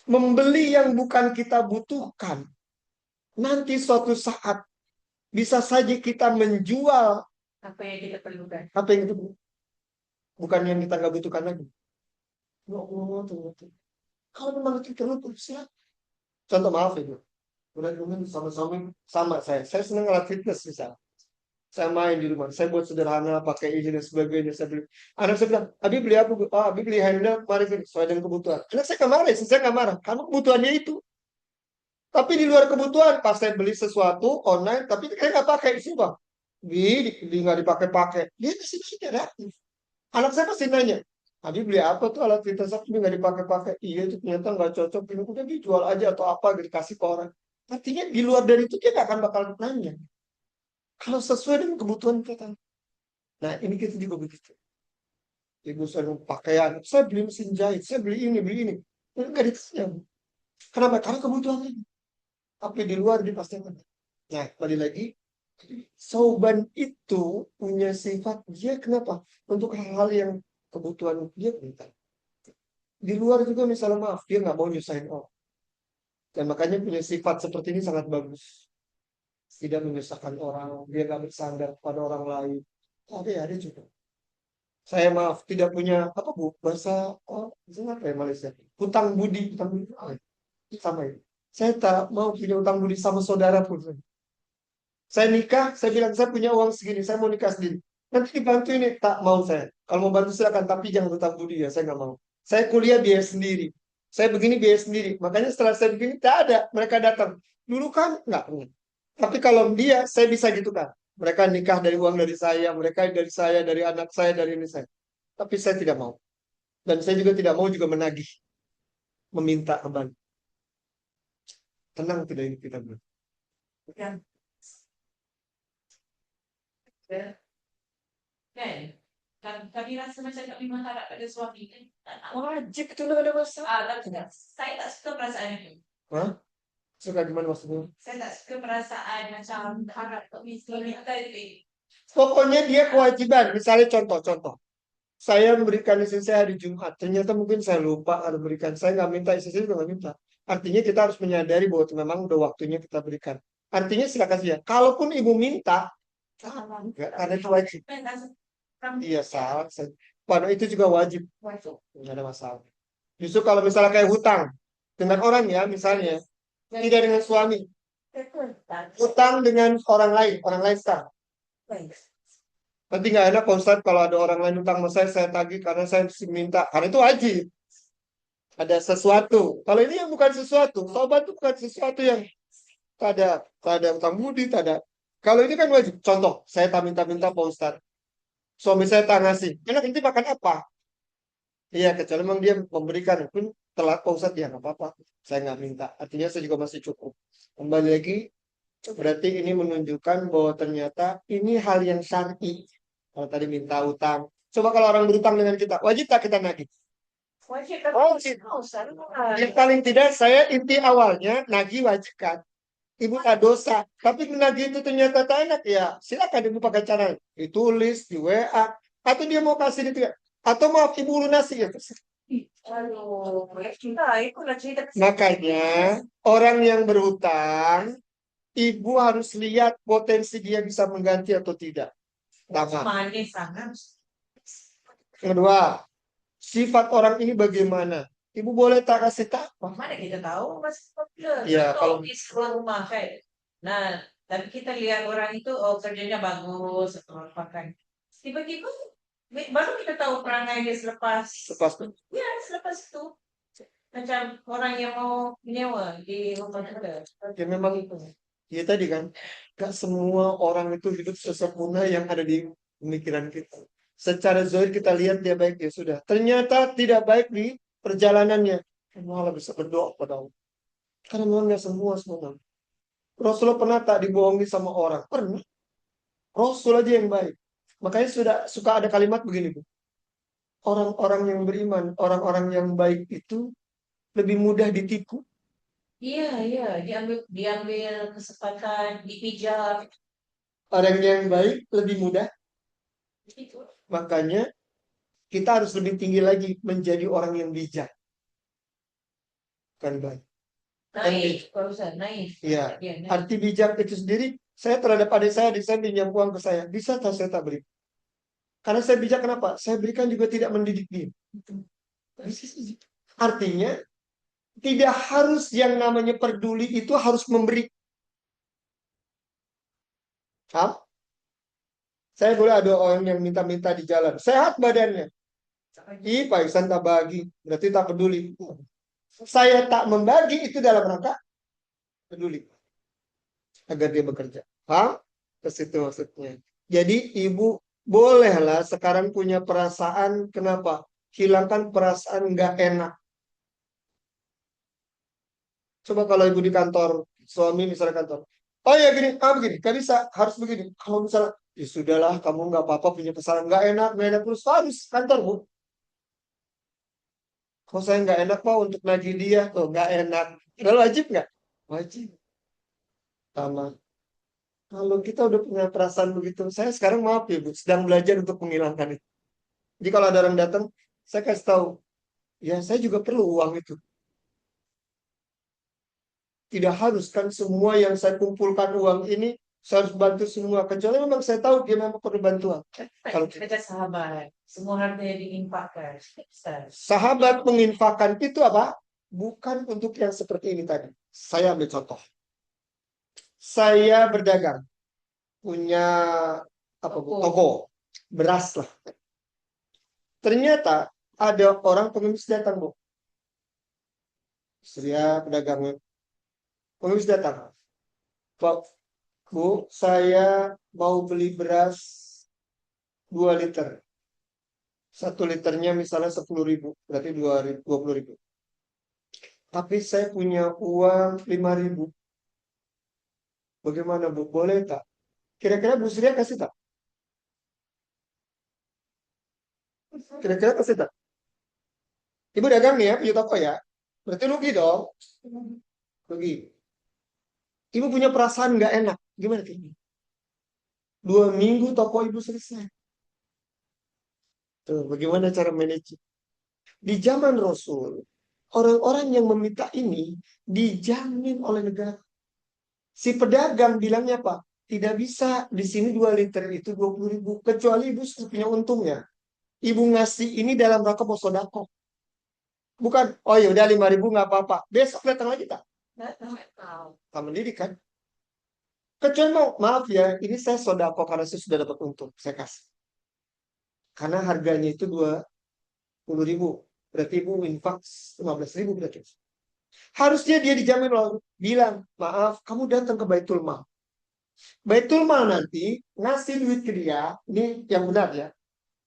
membeli yang bukan kita butuhkan. Nanti suatu saat bisa saja kita menjual Apa yang kita perlukan? apa yang itu bukan yang kita nggak butuhkan lagi. Ya Allah, ternyata. Kalau memang itu perlu, silakan. Contoh maaf itu. Udah mungkin sama-sama sama saya. Saya senang alat fitness misalnya. Saya main di rumah. Saya buat sederhana, pakai izin dan sebagainya. Saya beli. Anak saya bilang, Abi beli apa? Bu?" "Oh, Abi beli handle, mari sesuai dengan kebutuhan." Anak saya nggak marah, saya nggak marah. Karena kebutuhannya itu. Tapi di luar kebutuhan, pas saya beli sesuatu online, tapi saya nggak pakai sih bang. Di nggak dipakai-pakai. Dia masih tidak reaktif. Anak saya pasti nanya, Abi beli apa tuh alat fitness tapi nggak dipakai-pakai? Iya itu ternyata nggak cocok. Ini udah dijual aja atau apa gitu dikasih ke orang. Artinya di luar dari itu dia nggak akan bakal nanya. Kalau sesuai dengan kebutuhan kita. Nah ini kita juga begitu. Ibu saya pakaian, saya beli mesin jahit, saya beli ini, beli ini. Itu nggak ditanya. Kenapa? Karena kebutuhan ini. Tapi di luar dia pasti akan. Nah, kembali lagi, sauban itu punya sifat dia kenapa? Untuk hal-hal yang kebutuhan dia minta. Di luar juga misalnya maaf, dia nggak mau nyusahin orang. Dan makanya punya sifat seperti ini sangat bagus. Tidak menyusahkan orang, dia nggak bersandar pada orang lain. Ada juga. Saya maaf, tidak punya apa bu, bahasa apa ya Malaysia? Hutang budi, apa ya? Sama ya. Saya tak mau punya hutang budi sama saudara pun. Saya nikah, saya bilang saya punya uang segini, saya mau nikah sendiri. Nanti dibantu ini, tak mau saya. Kalau mau bantu silakan, tapi jangan hutang budi ya, saya nggak mau. Saya kuliah biaya sendiri. Saya begini biaya sendiri. Makanya setelah saya begini, tak ada. Mereka datang. Dulu kan nggak punya. Tapi kalau dia, saya bisa gitu kan. Mereka nikah dari uang dari saya, dari anak saya, dari ini saya. Tapi saya tidak mau. Dan saya juga tidak mau juga menagih. Meminta kembali. Tenang tidak ini kita bilang. Kan kami rasa macam kami mengharap pada suami kan. Wajib itu nggak ada masalah. Tapi saya tak suka perasaan itu. Hah? Suka gimana maksudnya? Saya tak suka perasaan macam harap suami kita itu. Pokoknya dia kewajiban. Misalnya contoh. Saya memberikan istri saya hari Jumat. Ternyata mungkin saya lupa harus berikan. Saya nggak minta, istri saya juga nggak minta. Artinya kita harus menyadari bahwa itu memang udah waktunya kita berikan. Artinya silakan saja. Kalaupun ibu minta, enggak, karena itu wajib. Iya salah. Pada itu juga wajib. Nggak ada masalah. Justru kalau misalnya kayak hutang dengan orang ya, misalnya tidak dengan suami, hutang dengan orang lain sah. Nanti nggak enak Pak Ustadz kalau ada orang lain hutang sama saya tagih karena saya minta. Karena itu wajib. Ada sesuatu. Kalau ini yang bukan sesuatu, tobat itu bukan sesuatu yang tak ada hutang budi, tak ada. Kalau ini kan wajib. Contoh, saya tak minta-minta Pak Ustadz. Suami saya tak ngasih. Enak nanti makan apa? Iya, kecuali memang dia memberikan. Pun telat Pak Ustadz, ya nggak apa-apa. Saya nggak minta. Artinya saya juga masih cukup. Kembali lagi, berarti ini menunjukkan bahwa ternyata ini hal yang syar'i. Kalau tadi minta utang. Coba kalau orang berutang dengan kita, wajib tak kita nagih? Wajib Wajib. Yang paling tidak saya inti awalnya nagih wajib kan. Ibu tak dosa. Tapi menagih itu ternyata tak enak ya. Silakan ibu pakai cara ditulis di WA atau dia mau kasih itu ya. Atau maaf ibu lunasi ya. Makanya orang yang berhutang ibu harus lihat potensi dia bisa mengganti atau tidak. Pertama. manis sangat. Kedua, sifat orang ini bagaimana? Ibu boleh tak kasih tak? Mana kita tahu masih popular. Iya, kalau- di sekolah rumah kan. Nah, tapi kita lihat orang itu kerjanya bagus atau apa kan. Tiba-tiba baru kita tahu perangai dia selepas itu. Macam orang yang mau menyewa di rumah kita. Ya memang Ya tadi kan, gak semua orang itu hidup sesempurna yang ada di pemikiran kita. Secara zahir kita lihat dia baik, ya sudah. Ternyata tidak baik di perjalanannya. Malah bisa berdoa pada Allah. Karena memang gak semua semua. Rasulullah pernah tak dibohongi sama orang? Pernah. Rasul aja yang baik. Makanya sudah suka ada kalimat begini, Bu. Orang-orang yang beriman, orang-orang yang baik itu lebih mudah ditipu. Iya, diambil kesempatan, dipijak. Orang yang baik lebih mudah. Gitu. Makanya kita harus lebih tinggi lagi menjadi orang yang bijak. Kan baik. Naif, kalau usah naif. Iya. Iya, naif. Arti bijak itu sendiri, saya terhadap adik saya pinjam uang ke saya. Bisa tak saya tak beri? Karena saya bijak kenapa? Saya berikan juga tidak mendidik dia. Artinya, tidak harus yang namanya peduli itu harus memberi. Paham? Saya boleh ada orang yang minta-minta di jalan. Sehat badannya. Ih, Pak Iksan tak bagi. Berarti tak peduli. Saya tak membagi itu dalam rangka peduli. Agar dia bekerja. Paham? Ke situ maksudnya. Jadi ibu bolehlah sekarang punya perasaan. Kenapa? Hilangkan perasaan nggak enak. Coba kalau ibu di kantor, suami misalnya kantor. Oh ya gini, begini, gak bisa, harus begini. Kalau misalnya, ya sudahlah, kamu nggak apa-apa punya kesalahan nggak enak terus harus kantor, Bu. Kalau saya nggak enak Pak untuk nagih dia, tuh nggak enak. Udah wajib nggak? Wajib. Sama. Kalau kita udah punya perasaan begitu, saya sekarang maaf ya Bu, sedang belajar untuk menghilangkan itu. Jadi kalau ada orang datang, saya kasih tahu, ya saya juga perlu uang itu. Tidak harus kan semua yang saya kumpulkan uang ini saya harus bantu semua. Kecuali memang saya tahu dia memang perlu bantuan. Kalau Kita sahabat, semua hartanya diimpakkan. sahabat menginfakkan itu apa? Bukan untuk yang seperti ini tadi. Saya ambil contoh. Saya berdagang. Punya apa Bu? Toko. Beras lah. Ternyata ada orang pengemis datang, Bu. Saya pedagangnya. Pengemis datang. Pak, Bu, saya mau beli beras 2 liter. 1 liternya misalnya 10.000. Berarti 20.000. Tapi saya punya uang 5.000. Bagaimana Bu? Boleh tak? Kira-kira Bu Surya kasih tak? Kira-kira kasih tak? Ibu dagang nih ya, punya toko ya. Berarti rugi dong. Rugi. Ibu punya perasaan nggak enak. Gimana ini? 2 minggu toko ibu selesai. Tuh, bagaimana cara manage? Di zaman Rasul, orang-orang yang meminta ini dijamin oleh negara. Si pedagang bilangnya apa? Tidak bisa, di sini 2 liter itu 20.000. Kecuali ibu sudah punya untungnya. Ibu ngasih ini dalam rangka mau sodako. Bukan, oh ya udah 5.000 nggak apa-apa. Besok datang lagi tak? Tak mendidik kan? Kecuali mau, maaf ya, ini saya sodako karena saya sudah dapat untung. Saya kasih. Karena harganya itu 20.000. Berarti ibu infak 15.000 berarti. Harusnya dia dijamin loh. Bilang, maaf, kamu datang ke Baitul Mal. Baitul Mal nanti ngasih duit ke dia. Ini yang benar ya.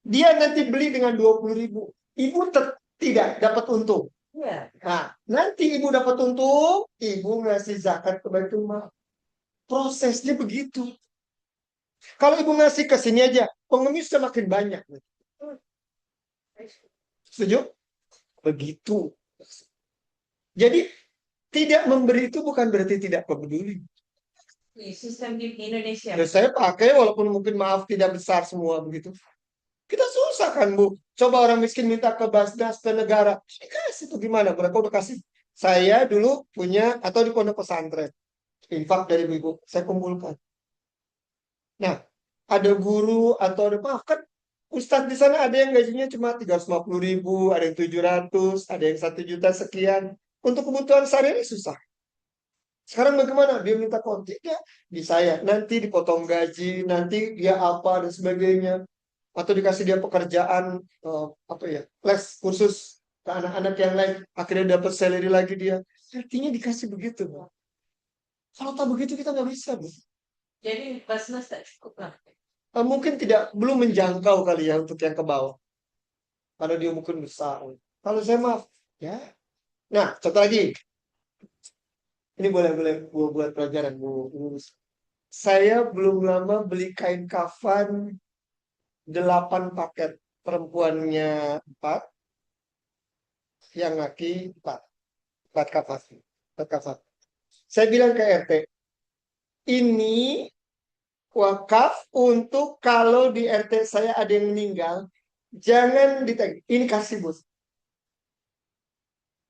Dia nanti beli dengan 20.000. Ibu tidak dapat untung. Iya. Nah, nanti ibu dapat untung, ibu ngasih zakat ke Baitul Mal. Prosesnya begitu. Kalau ibu ngasih ke sini aja, pengemis semakin banyak. Setuju? Begitu. Jadi, tidak memberi itu bukan berarti tidak peduli. Sistem di Indonesia. Ya, saya pakai walaupun mungkin maaf tidak besar semua begitu. Kita susah kan Bu. Coba orang miskin minta ke Basnas, ke negara. Dikasih tuh gimana? Mereka udah kasih. Saya dulu punya, atau di pondok pesantren. Infak dari ibu, saya kumpulkan. Nah, ada guru atau ada maaf kan Ustadz di sana ada yang gajinya cuma 350.000, ada yang 700, ada yang 1 juta sekian. Untuk kebutuhan sehari-hari susah. Sekarang bagaimana? Dia minta kontak ya di saya. Nanti dipotong gaji, nanti dia apa dan sebagainya. Atau dikasih dia pekerjaan apa ya? Les kursus ke anak-anak yang lain. Akhirnya dapat salary lagi dia. Artinya dikasih begitu. Kalau tak begitu kita nggak bisa, Bu. Jadi Basnas tak cukup lah. Mungkin belum menjangkau kali ya untuk yang ke bawah. Karena dia mungkin besar. Kalau saya maaf, ya. Nah, contoh lagi. Ini boleh buat pelajaran, Bu. Saya belum lama beli kain kafan 8 paket. Perempuannya 4, yang laki 4. 4 kafan. 4 kafan. Saya bilang ke RT, ini wakaf untuk kalau di RT saya ada yang meninggal, jangan ditagih. Ini kasih, Bos.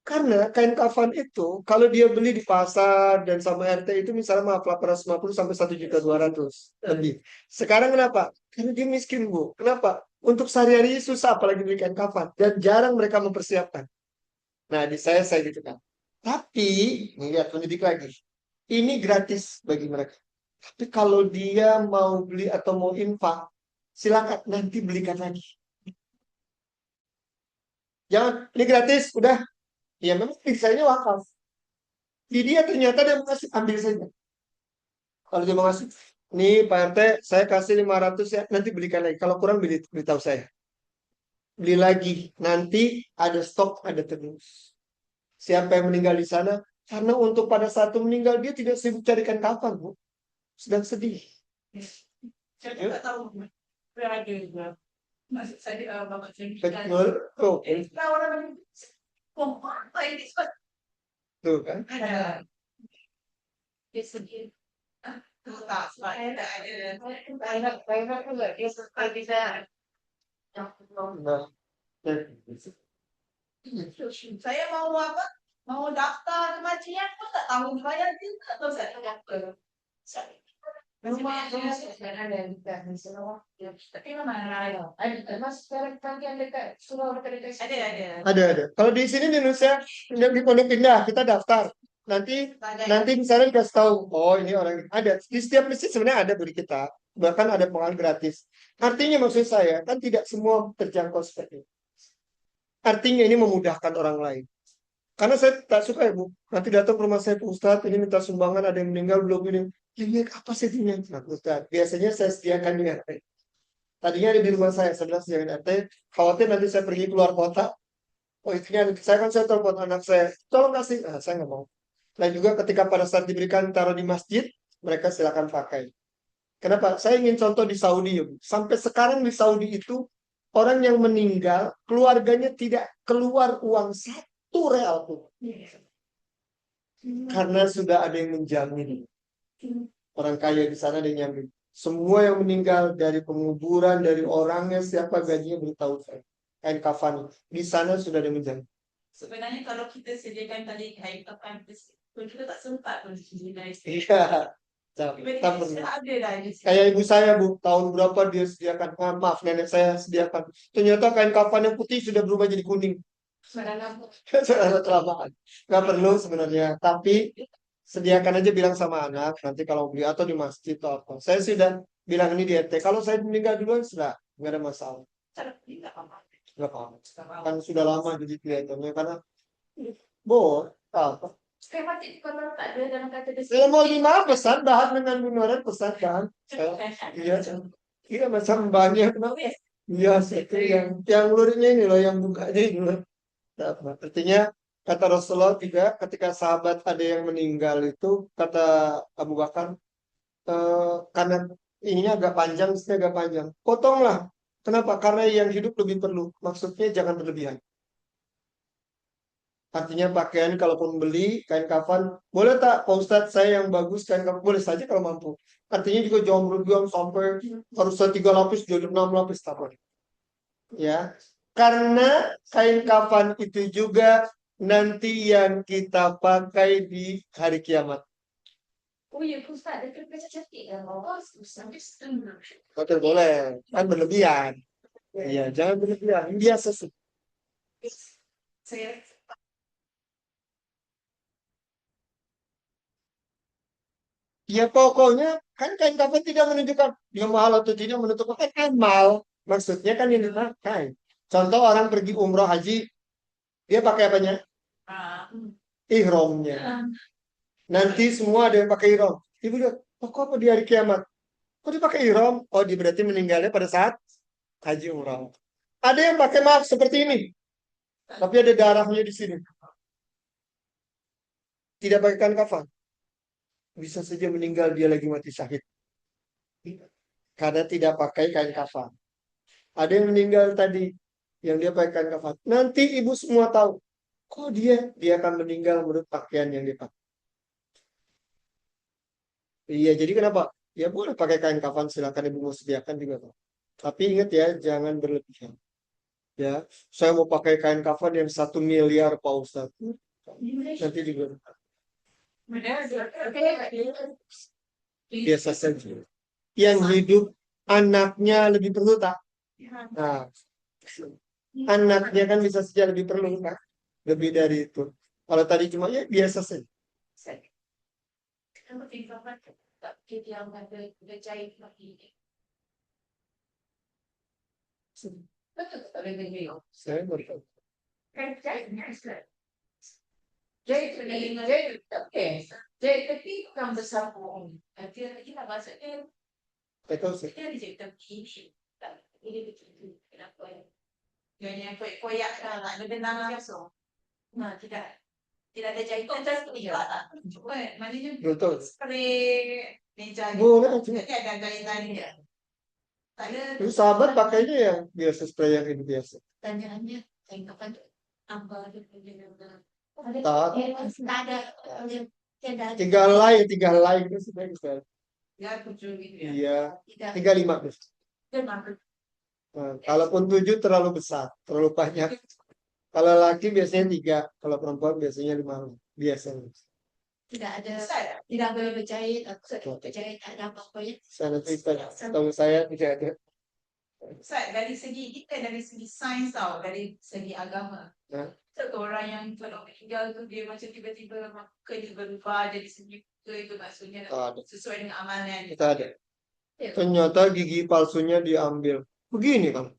Karena kain kafan itu, kalau dia beli di pasar dan sama RT itu misalnya maaf 850 sampai 1.200.000 lebih. Sekarang kenapa? Karena dia miskin, Bu. Kenapa? Untuk sehari-hari susah apalagi beli kain kafan. Dan jarang mereka mempersiapkan. Nah, di saya gitu kan. Tapi, nih lihat mendidik lagi. Ini gratis bagi mereka. Tapi kalau dia mau beli atau mau infak, silakan nanti belikan lagi. Jangan, ini gratis, udah. Ya memang desainnya wakaf. Di dia ternyata dia mau kasih, ambil saja. Kalau dia mau ngasih, nih Pak RT, saya kasih 500 ya, nanti belikan lagi. Kalau kurang beritahu saya. Beli lagi, nanti ada stok, ada terus. Siapa yang meninggal di sana? Karena untuk pada saat itu meninggal, dia tidak sibuk carikan kapan, Bu. Sedang sedih. Saya tak tahu. Berada juga. Maksud saya bapak saya. Betul. Oh, Orang apa ini? tuh kan. Ada. Dia sedih. Tak, saya tak ada. Banyak juga dia suka bisa. Nah, Saya mau apa? Mau daftar kematian pun tak tahu dibayar juga atau saya daftar. Rumah saya ada yang dekat di Sarawak. Tapi mana ada? Ada mas sekarang yang dekat Sarawak dekat. Ada. ada. Kalau di sini di Indonesia, di Pondok Indah, kita daftar. Nanti misalnya dikasih tahu, oh ini orang ada. Di setiap masjid sebenarnya ada bagi kita. Bahkan ada pengajian gratis. Artinya maksud saya, kan tidak semua terjangkau seperti itu. Artinya ini memudahkan orang lain. Karena saya tak suka ya, Bu. Nanti datang ke rumah saya, Pak Ustadz, ini minta sumbangan, ada yang meninggal, belum ini. Ini apa sih ini? Nah, Ustadz, biasanya saya sediakan di RT. Tadinya ada di rumah saya sediakan RT. Khawatir nanti saya pergi keluar kota. Oh, itu saya telepon anak saya. Tolong kasih. Nah, saya nggak mau. Dan juga ketika pada saat diberikan taruh di masjid, mereka silakan pakai. Kenapa? Saya ingin contoh di Saudi, ya, Bu. Sampai sekarang di Saudi itu, orang yang meninggal, keluarganya tidak keluar uang 1 real pun. Karena sudah ada yang menjamin. Orang kaya di sana ada yang menjamin. Semua yang meninggal dari penguburan, dari orangnya, siapa gajinya beritahu saya. Kain kafan. Di sana sudah ada yang menjamin. Sebenarnya kalau kita sediakan tadi kain kafan, kita tak sempat pun sediakan. Iya. Tak perlu. Ada dah di sini. Kayak ibu saya, Bu, tahun berapa dia sediakan. Maaf, nenek saya sediakan. Ternyata kain kafan yang putih sudah berubah jadi kuning. Sudah nampak. Sudah kelamaan. Nggak perlu sebenarnya. Tapi sediakan aja bilang sama anak. Nanti kalau beli atau di masjid atau apa. Saya sudah bilang ini di RT. Kalau saya meninggal duluan, sudah. Nggak ada masalah. Cara beli tak apa. Nggak apa-apa. Kan sudah lama jadi kelihatannya. Karena, apa. Kayak mati kalau tak ada dalam kata Saya mau 5 pesan bahan dengan bunuran pesan bahan. Iya macam banyak. Iya, itu yang lurunya ini loh, yang bukanya ini loh. Artinya kata Rasulullah juga ketika sahabat ada yang meninggal itu kata Abu Bakar, karena ininya agak panjang, potonglah. Kenapa? Karena yang hidup lebih perlu. Maksudnya jangan berlebihan. Artinya pakaian kalaupun beli kain kafan, boleh tak Pak Ustadz saya yang bagus kain kafan, boleh saja kalau mampu. Artinya juga jangan berlebihan sampai harus 3 lapis jadi 6 lapis tak boleh. Ya, karena kain kafan itu juga nanti yang kita pakai di hari kiamat. Oh ya, Ustaz, ada kerja cantik kan? Oh, sampai setengah. Betul, boleh, kan berlebihan. Iya, jangan berlebihan. Biasa sih. Saya Ya pokoknya kan kain kafan tidak menunjukkan dia mahal atau tidak menentukan kan mahal. Maksudnya kan ini pakai. Contoh orang pergi umroh haji, dia pakai apanya? Ihramnya. Nanti semua ada yang pakai ihram. Ibu lihat, oh, kok apa di hari kiamat? Kok dia pakai ihram? Oh, dia berarti meninggalnya pada saat haji umrah. Ada yang pakai maaf seperti ini, tapi ada darahnya di sini. Tidak pakai kain kafan. Bisa saja meninggal dia lagi mati syahid. Karena tidak pakai kain kafan. Ada yang meninggal tadi, yang dia pakai kain kafan. Nanti ibu semua tahu, kok dia akan meninggal menurut pakaian yang dia pakai. Iya, jadi kenapa? Ya boleh pakai kain kafan, silakan ibu mau sediakan juga. Tapi ingat ya, jangan berlebihan. Ya, saya mau pakai kain kafan yang 1 miliar Pak Ustadz. Nanti juga biasa saja. Yang hidup anaknya lebih perlu tak? Nah, anaknya kan bisa saja lebih perlu kan? Lebih dari itu. Kalau tadi cuma ya biasa saja. Kenapa tinggalkan tak yang ada jahit lagi? Betul tak ada jahit? Saya baru tahu. Kan jahitnya Islam. Jahit pening jahit okay. Jahit tapi bukan besar pun. Nanti kita maksudnya Saya tahu sih. kita dijahit tapi ini betul kenapa ya? Yang koyak lah, ada benang biasa. Nah tidak ada jahitan terus tidak. Coba maknanya Betul. spray meja Boleh aja. Jadi ada jahitannya. Tak ada. Itu sahabat pakainya yang biasa spray yang ini biasa. Tanyaannya kapan apa ada penjelasan? Tak. Tidak ada. 3 helai itu sudah bisa. Ya, kecil gitu ya. Iya. Tidak 3-5 bis. ada. Nah, kalaupun 7 terlalu besar, terlalu banyak. Kalau laki biasanya 3, kalau perempuan biasanya 5. Biasanya. Tidak ada. Besar ya? Tidak boleh berjahit. Aku sudah berjahit ada apa-apa ya. Saya nanti tahu saya tidak ada. Ustaz, dari segi kita, dari segi sains tau, dari segi agama. Nah. Satu orang yang kalau meninggal tu dia macam tiba-tiba mukanya berubah jadi senyum itu maksudnya Tak ada. sesuai dengan amalan. Kita ada. Ternyata gigi palsunya diambil. Begini kan.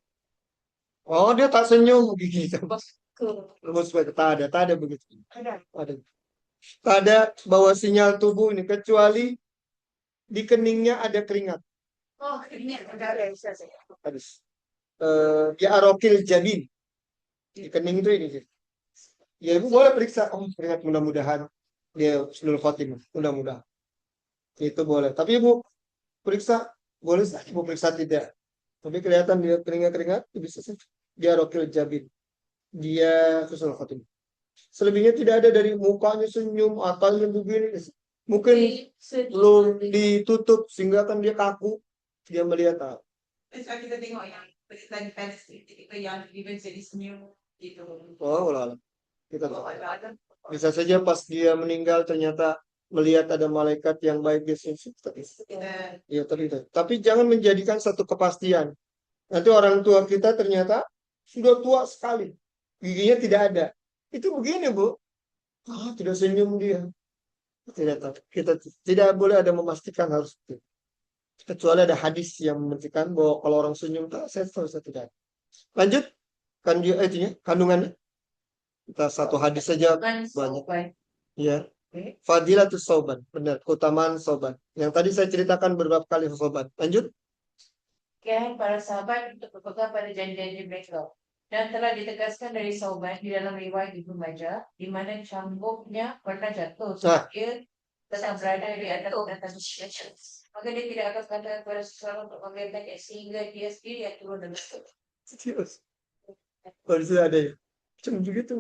Oh, dia tak senyum gigi. Lemes banget. Tak ada begitu. Ada. Tak ada bawa sinyal tubuh ini kecuali di keningnya ada keringat. Oh, ini ada saya. Harus. Di arokil jabin. Di kening itu ini sih. Ya ibu boleh periksa. Oh, keringat mudah-mudahan dia husnul khotimah. Mudah-mudahan. Itu boleh. Tapi ibu periksa boleh saja ibu periksa tidak. Tapi kelihatan dia keringat bisa saja. Dia arokil jabin. Dia husnul khotimah. Selebihnya tidak ada dari mukanya senyum atau begini. Mungkin belum ditutup sehingga kan dia kaku. Dia melihat Misal kita tengok yang berita di pers, tiba-tiba yang tiba jadi senyum gitu. oh lah. Kita bisa saja pas dia meninggal ternyata melihat ada malaikat yang baik di sini. Ya, tapi jangan menjadikan satu kepastian. Nanti orang tua kita ternyata sudah tua sekali. Giginya tidak ada. Itu begini, Bu. Tidak senyum dia. Tidak tahu. Kita tidak boleh ada memastikan harus itu. Kecuali ada hadis yang membuktikan bahwa kalau orang senyum, saya tahu saya tidak. Lanjut. Kandungannya. Kita satu hadis saja banyak. Ya. Fadilatus sauban. Benar. Keutamaan sauban. Yang tadi saya ceritakan beberapa kali sauban. Lanjut. Kan para sahabat untuk berpegang pada janji-janji mereka. Dan telah ditegaskan dari Sauban di dalam riwayat Ibnu Majah, di mana cambuknya pernah jatuh dia tetap berada di atas maka dia tidak akan katakan kepada seseorang untuk membebaskan sehingga dia sendiri yang turun dan Kalau sudah ada ya. Macam begitu.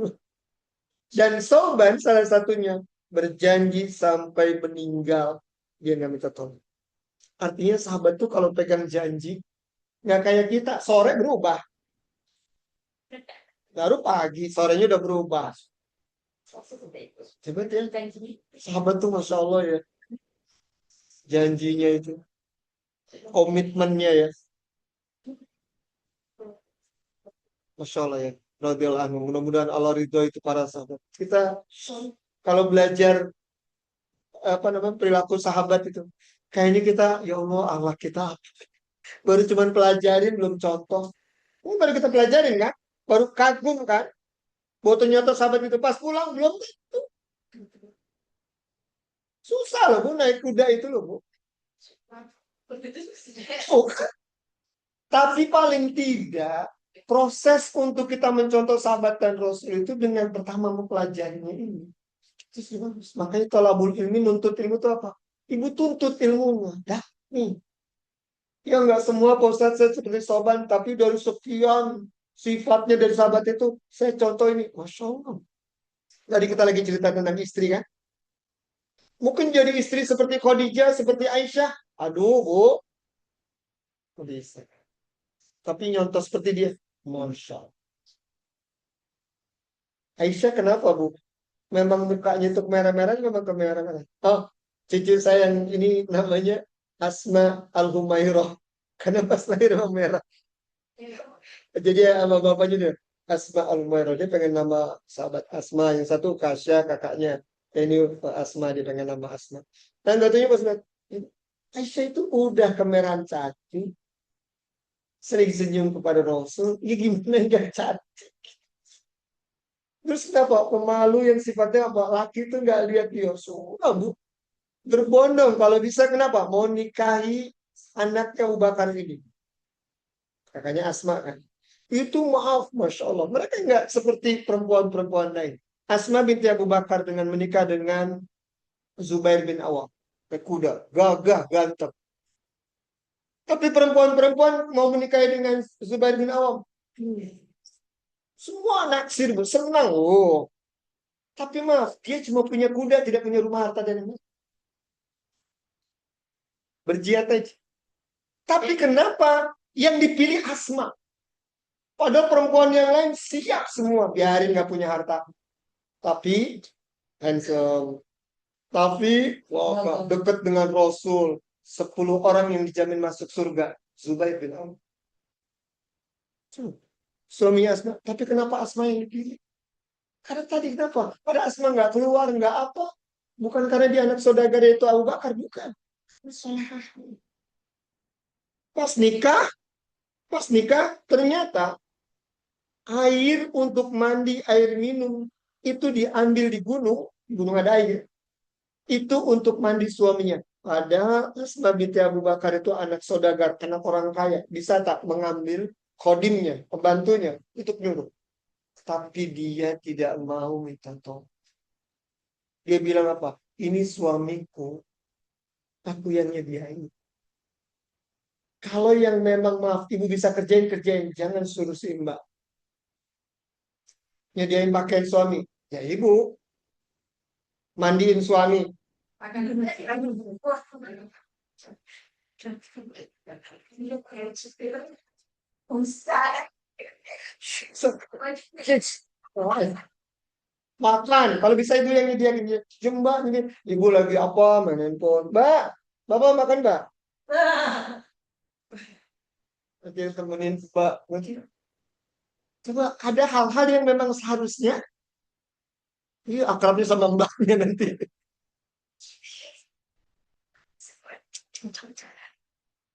Dan Sauban salah satunya berjanji sampai meninggal dia nggak minta tolong. Artinya sahabat tuh kalau pegang janji nggak kayak kita sore berubah. Baru pagi, sorenya udah berubah. Coba ya, sahabat tuh Masya Allah ya. Janjinya itu. Komitmennya ya. Masya Allah ya. Radhiyallahu anhu. Mudah-mudahan Allah ridho itu para sahabat. Kita kalau belajar perilaku sahabat itu. Kayaknya kita, ya Allah kita. Baru cuman pelajarin, belum contoh. Ini baru kita pelajarin kan? Baru kagum kan? Bahwa ternyata sahabat itu pas pulang belum tentu. Susah loh Bu, naik kuda itu loh Bu. Oh, tapi paling tidak proses untuk kita mencontoh sahabat dan Rasul itu dengan pertama mempelajarinya ini. Terus bagus. Makanya tolabul ilmi, nuntut ilmu itu apa? Ibu tuntut ilmunya. Dah, nih. Ya nggak semua Pak Ustadz saya seperti Soban, tapi dari sekian sifatnya dari sahabat itu, saya contoh ini. Masya Allah. Tadi kita lagi cerita tentang istri kan. Mungkin jadi istri seperti Khadijah, seperti Aisyah. Aduh, Bu. Kok bisa. Tapi nyontoh seperti dia. Masya Allah. Aisyah kenapa, Bu? Memang mukanya itu merah-merah, memang kemerah-merah. Oh, cucu saya yang ini namanya Asma Al-Humairah. Karena pas lahir memang merah. Jadi sama bapaknya dia Asma Al-Humairah. Dia pengen nama sahabat Asma. Yang satu Kasya, kakaknya. Ini Asma, dia pengen nama Asma. Dan katanya pas lihat, Aisyah itu udah kemerahan cantik. Sering senyum kepada Rasul. Ya gimana enggak cantik? Terus kenapa? Pemalu yang sifatnya apa? Laki itu nggak lihat dia. Sudah, Bu. Berbondong. Kalau bisa kenapa? Mau nikahi anaknya Abu Bakar ini. Kakaknya Asma kan. Itu maaf, Masya Allah. Mereka nggak seperti perempuan-perempuan lain. Asma binti Abu Bakar dengan menikah dengan Zubair bin Awam. Naik kuda. Gagah, ganteng. Tapi perempuan-perempuan mau menikahi dengan Zubair bin Awam. Semua naksir, Bu. Senang. Oh. Tapi maaf, dia cuma punya kuda, tidak punya rumah, harta, dan emas. Berjihad aja. Tapi kenapa yang dipilih Asma? Padahal perempuan yang lain siap semua. Biarin nggak punya harta. Tapi handsome. Tapi wah, dekat dengan Rasul. 10 orang yang dijamin masuk surga. Zubair bin Awam. Suami Asma. Tapi kenapa Asma yang dipilih? Karena tadi kenapa? Pada Asma nggak keluar, nggak apa. Bukan karena dia anak saudagar itu Abu Bakar. Bukan. Pas nikah, ternyata air untuk mandi, air minum, itu diambil di gunung ada air. Itu untuk mandi suaminya. Padahal Asma binti Abu Bakar itu anak saudagar, anak orang kaya. Bisa tak mengambil khodimnya, pembantunya, untuk nyuruh. Tapi dia tidak mau minta tolong. Dia bilang apa? Ini suamiku, aku yang nyediain. Kalau yang memang maaf, ibu bisa kerjain. Jangan suruh si mbak. Nyediain pakaian suami. Ya ibu. Mandiin suami. Makan. Kalau bisa ibu yang nyediain. Mbak, ini ibu lagi apa? Main handphone. Mbak, bapak makan, Mbak. Nanti yang temenin Mbak. Coba ada hal-hal yang memang seharusnya iya akrabnya sama mbaknya nanti.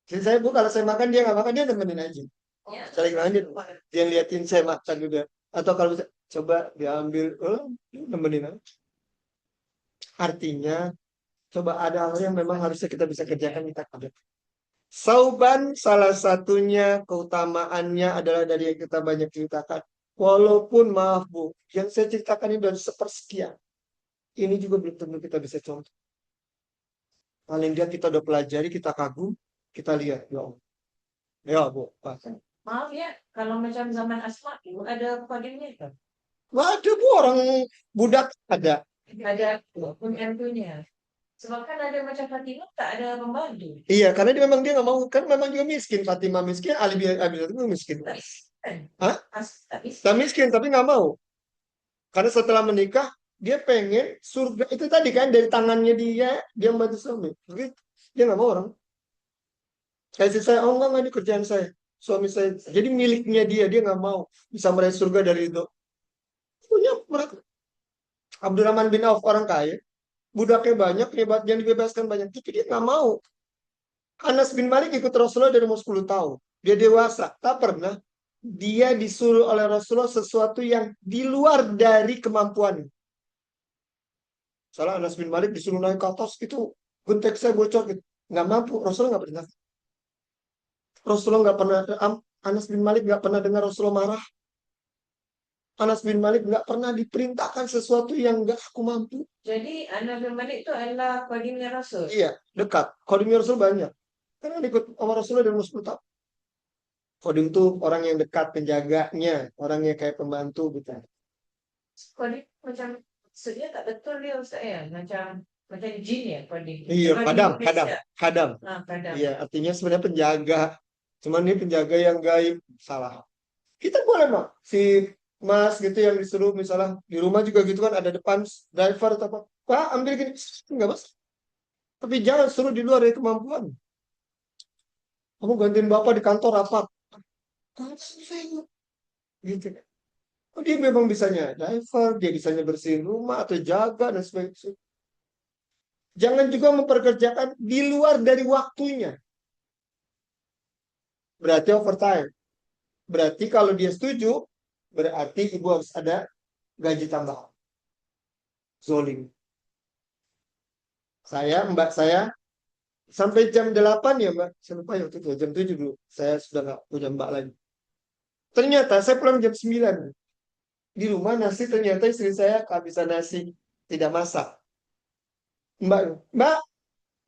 Jadi saya Bu, kalau saya makan dia nggak makan, dia temenin aja. Saling lanjut, dia liatin saya makan juga. Atau kalau bisa, coba diambil, temenin aja. Artinya, coba ada hal yang memang harusnya kita bisa kerjakan, kita kerjakan. Sauban salah satunya keutamaannya adalah dari yang kita banyak ceritakan. Walaupun maaf Bu, yang saya ceritakan ini dari sepersekian. Ini juga belum tentu kita bisa contoh. Paling dia kita udah pelajari, kita kagum, kita lihat. Ya Allah. Ya Bu, Pak. Maaf ya, kalau macam zaman Asma, ibu ada kodimnya kan? Wah, ada Bu, orang budak ada. Ada pembantunya. Sebab kan ada macam Fatimah tak ada pembantu. Iya, karena dia memang nggak mau, kan memang juga miskin. Fatimah miskin, Ali bin Abi Thalib itu miskin. Hah? Tak miskin, tapi nggak mau. Karena setelah menikah, dia pengen surga. Itu tadi kan, dari tangannya dia membantu suami. Tapi dia nggak mau orang. Kayak istri saya, oh enggak, ini kerjaan saya. Suami saya. Jadi miliknya dia nggak mau. Bisa meraih surga dari itu. Punya mereka. Abdurrahman bin Auf, orang kaya. Budaknya banyak, hebat, yang dibebaskan banyak. Tapi dia nggak mau. Anas bin Malik ikut Rasulullah dari umur 10 tahun. Dia dewasa. Tak pernah dia disuruh oleh Rasulullah sesuatu yang di luar dari kemampuannya. Salah Anas bin Malik disuruh naik ke atas itu genteng saya bocor gitu. Nggak mampu. Rasulullah nggak pernah. Rasulullah nggak pernah. Anas bin Malik nggak pernah dengar Rasulullah marah. Anas bin Malik nggak pernah diperintahkan sesuatu yang nggak aku mampu. Jadi Anas bin Malik itu adalah kodimnya Rasul. Iya, dekat. Khodim Rasul banyak. Karena ikut sama Rasulullah dari umur 10 tahun. Khodim itu orang yang dekat, penjaganya, orang yang kayak pembantu gitu. Kodim macam maksudnya tak betul dia Ustaz ya, macam jin ya kodim. Iya, Kalau di kadam. Indonesia, kadam. Iya, artinya sebenarnya penjaga. Cuman ini penjaga yang gaib. Salah. Kita boleh, Mak. Si Mas gitu yang disuruh misalnya di rumah juga gitu kan ada depan driver atau apa. Pak, ambil gini. Enggak, Mas. Tapi jangan suruh di luar dari kemampuan. Kamu gantiin Bapak di kantor rapat. Gitu. Oh, dia memang bisanya driver, dia bisanya bersihin rumah atau jaga dan sebagainya. Jangan juga memperkerjakan di luar dari waktunya. Berarti overtime. Berarti kalau dia setuju, berarti ibu harus ada gaji tambahan. Zolim. Mbak saya, sampai jam 8 ya Mbak. Saya lupa ya waktu itu, jam 7 dulu. Saya sudah nggak punya Mbak lagi. Ternyata saya pulang jam 9. Di rumah nasi ternyata istri saya kehabisan nasi. Tidak masak. Mbak,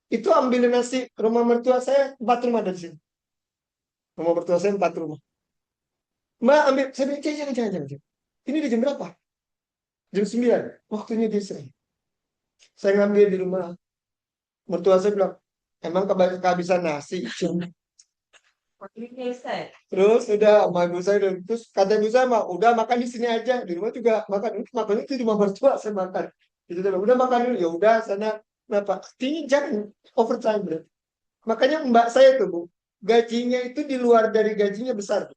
itu ambil nasi rumah mertua saya 4 rumah dari sini. Rumah mertua saya 4 rumah. Mbak ambil, saya bilang, jangan. Ini di jam berapa? Jam 9. Waktunya dia sering. Saya ngambil di rumah. Mertua saya bilang, emang kehabisan nasi. Kodimnya Ustaz. Terus udah sama ibu saya, terus kata ibu saya, udah makan di sini aja. Di rumah juga makan. Makan itu di rumah mertua saya makan. Itu dia bilang, udah makan dulu. Ya udah sana. Kenapa? Artinya jangan overtime berarti. Makanya mbak saya tuh Bu, gajinya itu di luar dari gajinya besar.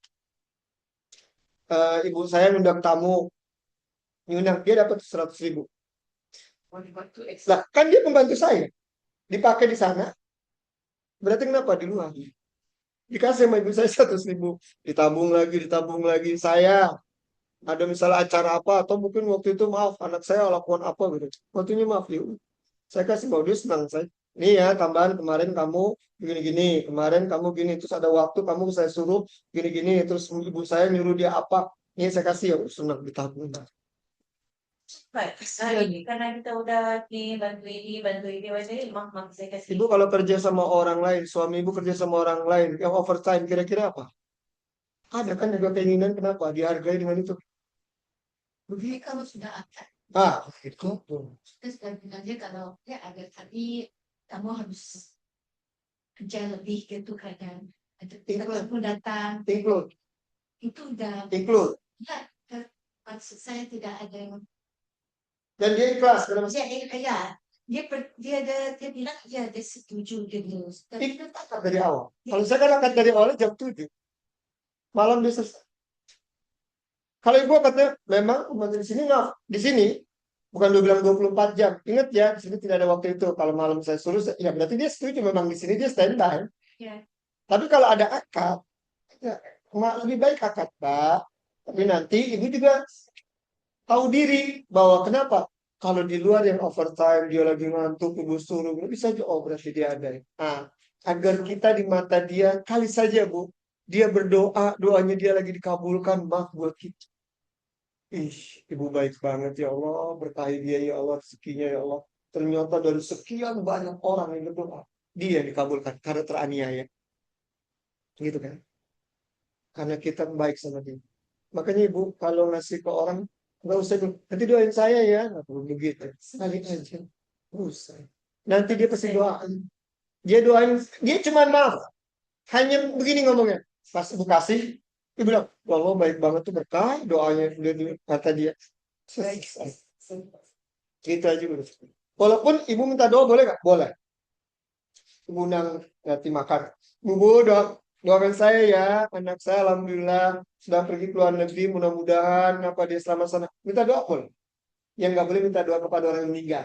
Ibu saya ngundang tamu, nyundang dia dapat 100.000. Mau dibantu ekstra. Lah kan dia pembantu saya, dipakai di sana. Berarti kenapa di luar? Dikasih sama ibu saya 100.000, ditabung lagi. Saya ada misalnya acara apa atau mungkin waktu itu maaf anak saya lakukan apa gitu. Waktunya maaf ya. Saya kasih mau dia senang saya. Nih ya tambahan kemarin kamu gini-gini, kemarin kamu gini, terus ada waktu kamu saya suruh gini-gini, terus ibu saya nyuruh dia apa, ini saya kasih ya senang ditabung. Baik, nah ini karena kita udah bantu ini, mak saya kasih. Ibu kalau kerja sama orang lain, suami ibu kerja sama orang lain, yang overtime kira-kira apa? Ada kan juga keinginan kenapa dihargai dengan itu? Jadi kalau sudah akad, Itu. kita sudah bilang aja kalau ya ada tadi kamu harus kerja lebih gitu kadang. Kamu datang Include. itu udah ya maksud saya tidak ada yang Dan dia ikhlas. Karena dia bilang ya dia setuju gitu. Tapi itu akad dari awal. Kalau saya kan akad dari awal jam 7. Malam dia selesai. Kalau ibu katanya memang di sini maaf, di sini bukan dia bilang 24 jam. Ingat ya, di sini tidak ada waktu itu. Kalau malam saya suruh, ya berarti dia setuju memang di sini dia standby. ya Tapi kalau ada akad, ya, lebih baik akad, Pak. Tapi nanti ibu juga tahu diri bahwa kenapa kalau di luar yang overtime dia lagi ngantuk ibu suruh bisa aja berarti dia ada. Agar kita di mata dia kali saja Bu dia berdoa doanya dia lagi dikabulkan maaf buat kita. Ibu baik banget ya Allah berkahi dia ya Allah rezekinya ya Allah. Ternyata dari sekian banyak orang yang berdoa dia yang dikabulkan karena teraniaya. Gitu kan? Karena kita baik sama dia. Makanya ibu kalau ngasih ke orang nggak usah nanti doain saya ya nggak perlu begitu sekali aja nggak usah nanti dia pasti doain dia cuma maaf hanya begini ngomongnya pas ibu kasih dia bilang ya Allah baik banget tuh berkah doanya kata dia selesai gitu aja udah. Walaupun ibu minta doa boleh nggak boleh ibu undang nanti makan ibu doakan saya ya anak saya alhamdulillah sudah pergi ke luar negeri mudah-mudahan apa dia selamat sana minta doa pun yang nggak boleh minta doa kepada orang yang meninggal.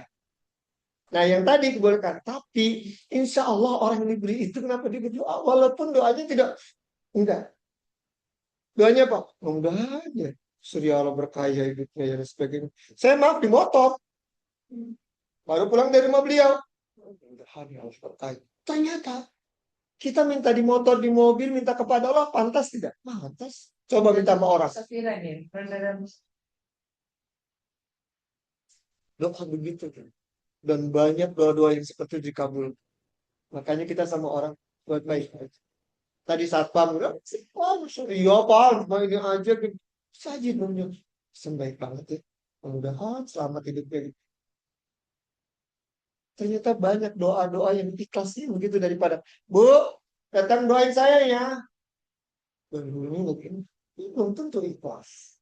Nah yang tadi dibolehkan tapi insya Allah orang yang diberi itu kenapa dia berdoa walaupun doanya tidak enggak doanya apa mudah-mudahan ya surya Allah berkaya hidupnya dan sebagainya saya maaf di motor Baru pulang dari rumah beliau. Mudah-mudahan ya Allah berkahi. Ternyata kita minta di motor, di mobil, minta kepada Allah, pantas tidak? Pantas. Coba minta sama orang. Safiran ya, dalam Doa begitu. Dan banyak doa-doa yang seperti itu dikabul. Makanya kita sama orang buat baik. Tadi satpam bilang, iya Pak, cuma ini aja. Saja dong. Baik banget ya. Mudah-mudahan selamat hidupnya. Ternyata banyak doa-doa yang ikhlas begitu daripada, Bu, datang doain saya ya. Belum tentu ikhlas.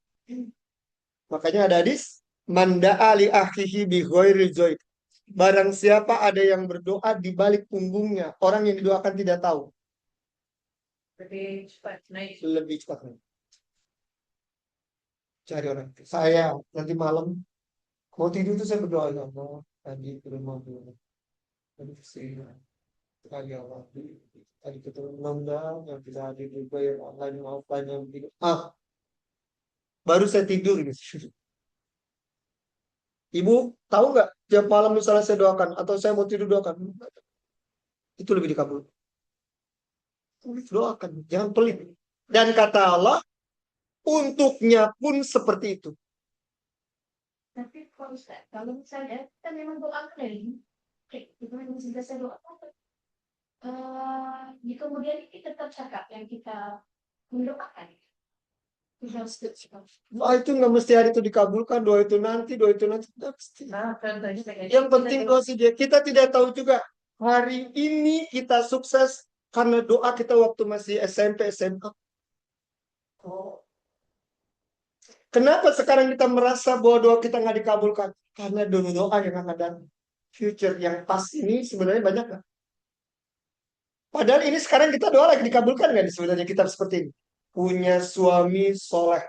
Makanya ada hadis, manda'a li akhihi bi ghairi zaid. Barang siapa ada yang berdoa di balik punggungnya, orang yang didoakan tidak tahu. lebih cepat naik. Lebih cepat. Cari orang. Saya nanti malam mau tidur tuh saya berdoa, ya Allah, tadi ke rumah dulu. Tadi kesini. Tadi Allah. Tadi ketemu Nanda, yang bisa hadir juga, yang online, yang offline, yang begini. Baru saya tidur gitu. Ibu tahu nggak tiap malam misalnya saya doakan atau saya mau tidur doakan, itu lebih dikabul. Doakan, jangan pelit. Dan kata Allah, untuknya pun seperti itu. Tapi kalau Ustaz, kalau misalnya kita memang doa dari kita memang sudah saya doa di kemudian kita tetap cakap yang kita mendoakan. Doa itu nggak mesti hari itu dikabulkan, doa itu nanti, nggak mesti. Contohnya Yang penting doa saja. Kita tidak tahu juga hari ini kita sukses karena doa kita waktu masih SMP, SMA. Kenapa sekarang kita merasa bahwa doa kita nggak dikabulkan? Karena doa yang akan datang. Future yang pas ini sebenarnya banyak nggak? Padahal ini sekarang kita doa lagi dikabulkan nggak sebenarnya kita seperti ini? Punya suami soleh.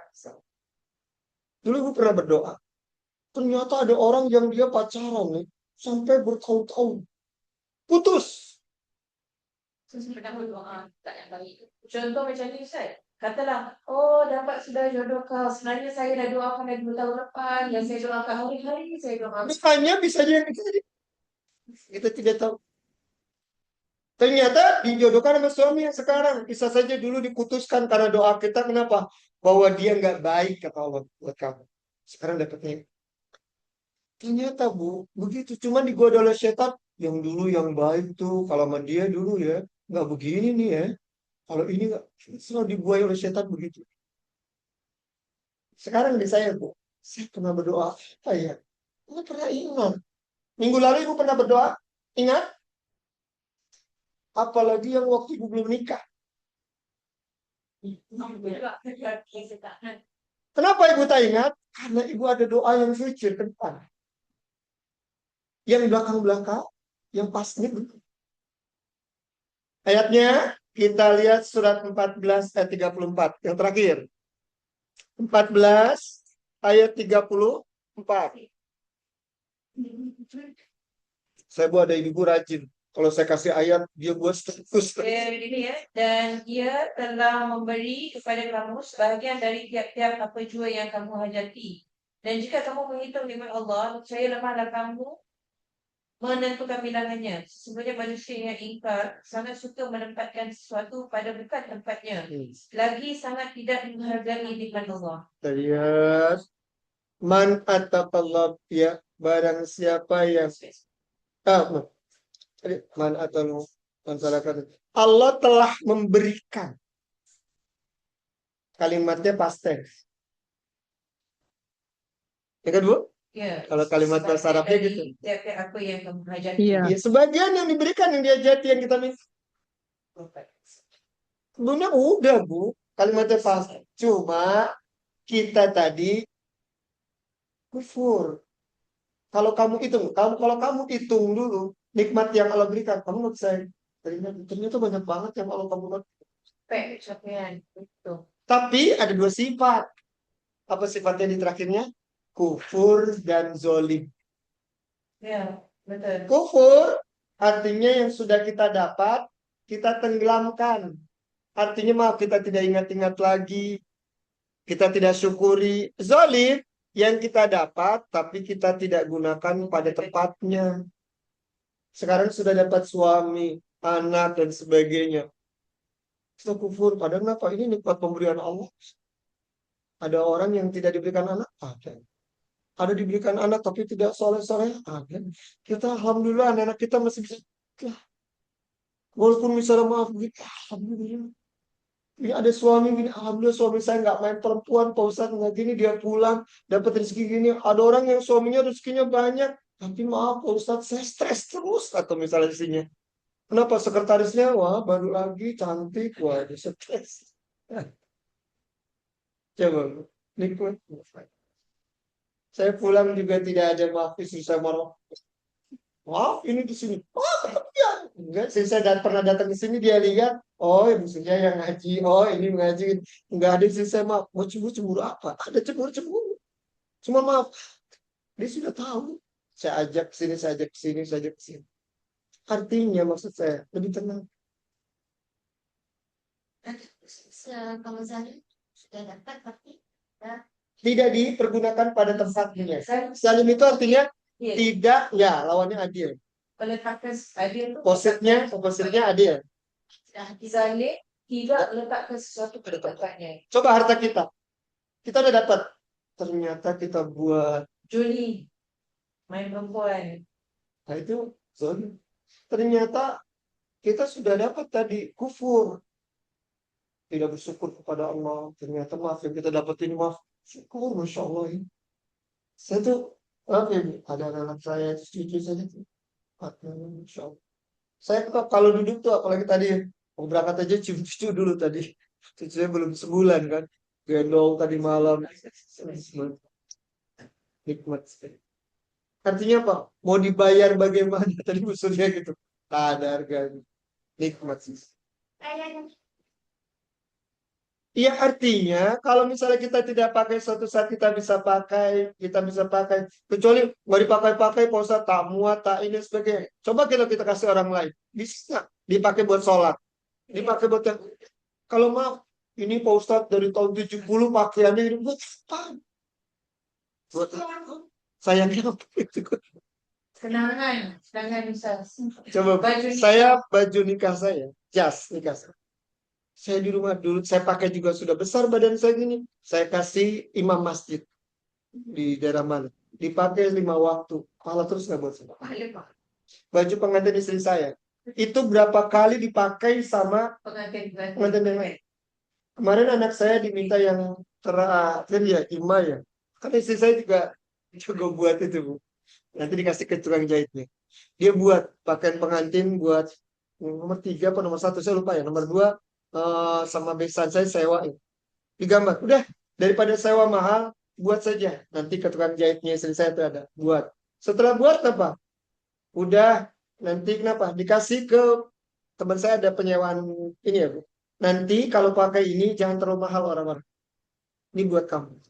Dulu ibu pernah berdoa. Ternyata ada orang yang dia pacaran nih, sampai bertahun-tahun. Putus. pernah berdoa tak yang baik. Contoh macam ni Ustaz. Katalah, dapat sudah jodoh kau. Sebenarnya saya dah doakan dah 2 tahun lepas. Yang saya doakan hari-hari saya doakan. Misalnya bisa jadi yang terjadi. Kita tidak tahu. Ternyata dijodohkan sama suami yang sekarang. Bisa saja dulu diputuskan karena doa kita. Kenapa? Bahwa dia nggak baik kata Allah buat kamu. Sekarang dapetnya. Ternyata Bu, begitu. Cuma digoda oleh setan. Yang dulu yang baik tuh. Kalau sama dia dulu ya. Nggak begini nih ya. Kalau ini nggak. Selalu dibuai oleh setan begitu. Sekarang di saya Bu. Saya pernah berdoa. Apa ya? Saya pernah ingat. Minggu lalu Ibu pernah berdoa. Ingat? Apalagi yang waktu Ibu belum nikah. Kenapa Ibu tak ingat? Karena Ibu ada doa yang future ke depan. Yang belakang-belakang, yang pasnya belum. Ayatnya, kita lihat surat 14 ayat 34. Yang terakhir. 14 ayat 34. Saya buat ada ibu rajin. Kalau saya kasih ayat, dia buat status. Ini ya. Dan dia telah memberi kepada kamu sebahagian dari tiap-tiap apa jua yang kamu hajati. Dan jika kamu menghitung nikmat Allah, saya lemahlah kamu menentukan bilangannya. Sesungguhnya manusia yang ingkar sangat suka menempatkan sesuatu pada bukan tempatnya. Lagi sangat tidak menghargai nikmat Allah. Lihat. Man ataqallab ya. Barang siapa yang man atau masyarakat. Allah telah memberikan. Kalimatnya past tense. Ya kan Bu? Ya. Kalau kalimat bahasa Arabnya gitu. Tiap-tiap apa yang kamu hajati. Iya. Ya, sebagian yang diberikan yang diajati yang kita minta. Sebenarnya udah Bu. Kalimatnya past. Cuma kita tadi kufur. Kalau kamu hitung dulu nikmat yang Allah berikan, kamu nggak bisa ternyata banyak banget yang Allah kabulkan. Tapi ada 2 sifat. Apa sifatnya di terakhirnya? Kufur dan zolim. Ya, betul. Kufur artinya yang sudah kita dapat, kita tenggelamkan. Artinya maaf, kita tidak ingat-ingat lagi. Kita tidak syukuri. Zolim, yang kita dapat, tapi kita tidak gunakan pada tempatnya. Sekarang sudah dapat suami, anak, dan sebagainya. Kita kufur. Padahal kenapa? Ini nikmat pemberian Allah. Ada orang yang tidak diberikan anak? Ada. Ada diberikan anak tapi tidak soleh-soleh? Ada. Kita alhamdulillah anak-anak kita masih bisa. Walaupun misalnya maaf, alhamdulillah. Ini ada suami gini, alhamdulillah suami saya nggak main perempuan, Pak Ustadz nggak gini, dia pulang dapat rezeki gini. Ada orang yang suaminya rezekinya banyak, tapi maaf Pak Ustadz saya stres terus atau misalnya istrinya. Kenapa sekretarisnya wah baru lagi cantik, wah dia stres. Coba nikmat. Saya pulang juga tidak ada maaf istri saya marah. Maaf ini di sini. Oh ya. Enggak, saya pernah datang ke sini dia lihat, oh ibu saya yang ngaji, oh ini ngaji, enggak ada istri saya maaf. Mau cemburu apa? Ada cemburu. Cuma maaf, dia sudah tahu. Saya ajak ke sini, saya ajak ke sini, saya ajak ke sini. Artinya maksud saya lebih tenang. Kalau saya sudah dapat tapi Tidak dipergunakan pada tempatnya. Salim itu artinya Iya. tidak, ya lawannya adil. Meletakkan adil itu Posisinya adil. sudah Zalim tidak meletakkan sesuatu pada tempatnya. Coba harta kita. Kita udah dapat. Ternyata kita buat. Juli, main perempuan. Nah itu zalim. Ternyata kita sudah dapat tadi kufur. Tidak bersyukur kepada Allah. Ternyata maaf yang kita dapat ini maaf. Syukur, Masya Allah. Ini. Saya tuh, maaf ya, Bu, ada anak saya, cucu saya tuh. Masya Allah. Saya kalau duduk tuh, apalagi tadi, mau berangkat aja cium cucu dulu tadi. Cucunya belum sebulan kan. Gendong tadi malam. Nikmat sekali. Artinya apa? Mau dibayar bagaimana? Tadi musuhnya gitu. Tak ada harganya. Nikmat sih. Iya artinya kalau misalnya kita tidak pakai suatu saat kita bisa pakai, kecuali mau dipakai-pakai Pak Ustadz, tak muat, tak ini sebagainya. Coba kita kasih orang lain, bisa nggak dipakai buat sholat, dipakai buat yang, kalau maaf, ini Pak Ustadz dari tahun 70 pakaiannya ini buat apa? Buat apa? Sayangnya apa itu? Kenangan bisa. Coba Baju nikah. saya baju nikah saya, jas nikah saya. Saya di rumah dulu, saya pakai juga sudah besar badan saya gini. Saya kasih imam masjid di daerah mana. Dipakai 5 waktu. Pahala terus nggak buat saya. Baju pengantin istri saya. Itu berapa kali dipakai sama Pengantin pengantin yang lain. Kemarin anak saya diminta yang terakhir ya, Ima ya. Kan istri saya juga buat itu, Bu. Nanti dikasih ke tukang jahitnya. Dia buat pakaian pengantin buat nomor 3 atau nomor 1 saya lupa ya. Nomor 2 sama besan saya sewain. Digambar. Udah, daripada sewa mahal, buat saja. Nanti ke tukang jahitnya istri saya itu ada. Buat. Setelah buat apa? Udah, nanti kenapa? Dikasih ke teman saya ada penyewaan ini ya, Bu. Nanti kalau pakai ini jangan terlalu mahal orang-orang. Ini buat kamu.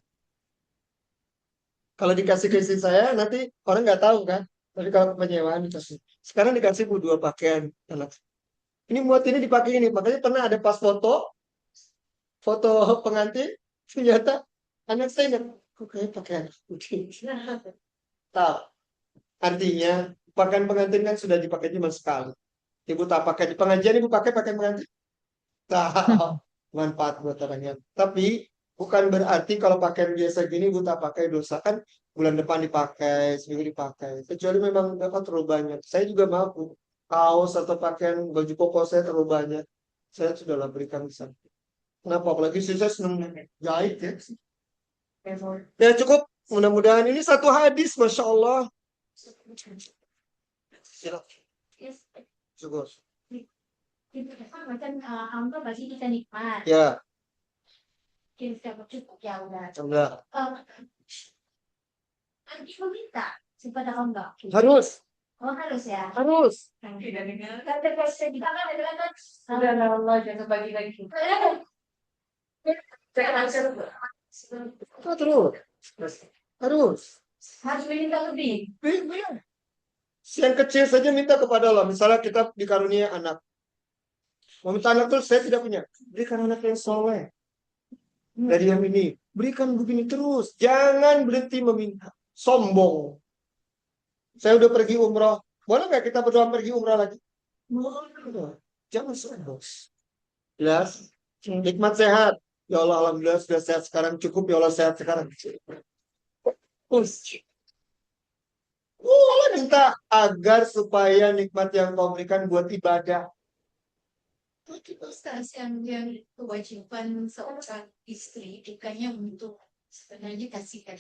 Kalau dikasih ke istri saya, nanti orang nggak tahu kan. Tapi kalau penyewaan dikasih. Sekarang dikasih Bu 2 pakaian anak. Ini buat ini dipakai ini. Makanya pernah ada pas foto pengantin, ternyata anak saya ingat, kok kayak pakaian putih. Tahu. Artinya, pakaian pengantin kan sudah dipakai cuma sekali. Ibu tak pakai di pengajian, ibu pakai pakaian pengantin. Tahu. Manfaat buat orang yang. Tapi, bukan berarti kalau pakaian biasa gini, ibu tak pakai dosa. Kan bulan depan dipakai, seminggu dipakai. Kecuali memang dapat terlalu banyak. Saya juga maaf, Bu. Kaos atau pakaian baju koko saya terlalu banyak. Saya sudahlah berikan ke sana. Kenapa? Apalagi saya senang jahit ya. Ya cukup. Mudah-mudahan ini satu hadis, Masya Allah. Cukup. itu kan macam hamba bagi kita nikmat. Ya, Kita cukup ya udah. Alhamdulillah. Nanti meminta kepada hamba. Harus. Oh harus ya. Harus. Tidak dengar. Nanti kasih di tangan ada kan. Sudah Allah jangan bagi lagi. Terus. Harus. Harus minta lebih. Benar. Yang kecil saja minta kepada Allah. Misalnya kita dikarunia anak. Mau minta anak terus saya tidak punya. Berikan anak yang soleh. dari yang ini. Berikan begini terus. Jangan berhenti meminta. Sombong. Saya udah pergi umroh. Boleh nggak kita berdoa pergi umroh lagi? Boleh. Jangan sombong. Jelas. Nikmat sehat. Ya Allah, alhamdulillah sudah sehat sekarang. Cukup ya Allah, sehat sekarang. Allah minta agar supaya nikmat yang kau berikan buat ibadah. Ustaz, yang kewajiban seorang istri bukannya untuk sebenarnya kasihkan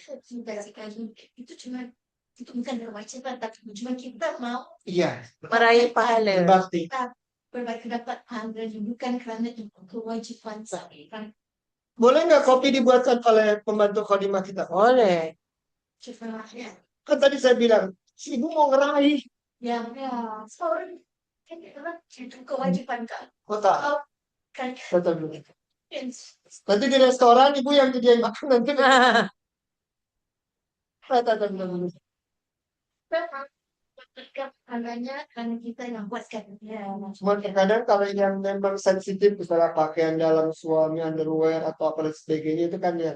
itu cuma itu bukan kewajiban tapi cuma kita mau Iya. Meraih pahala. Berbakti. berbagi dapat pahala bukan kerana itu kewajiban seorang. Boleh nggak kopi dibuatkan oleh pembantu khodimah kita? Boleh. Cuma ya, Kan tadi saya bilang, si ibu mau ngeraih. ya, seorang kan itu kewajiban kan. Kota. Kan Kota dulu. Nanti di restoran ibu yang nyediain makan nanti. Kata dulu. Pahalanya karena kita yang buatkan. Ya, Cuma terkadang kalau yang memang sensitif, misalnya pakaian dalam suami, underwear atau apa dan sebagainya itu kan ya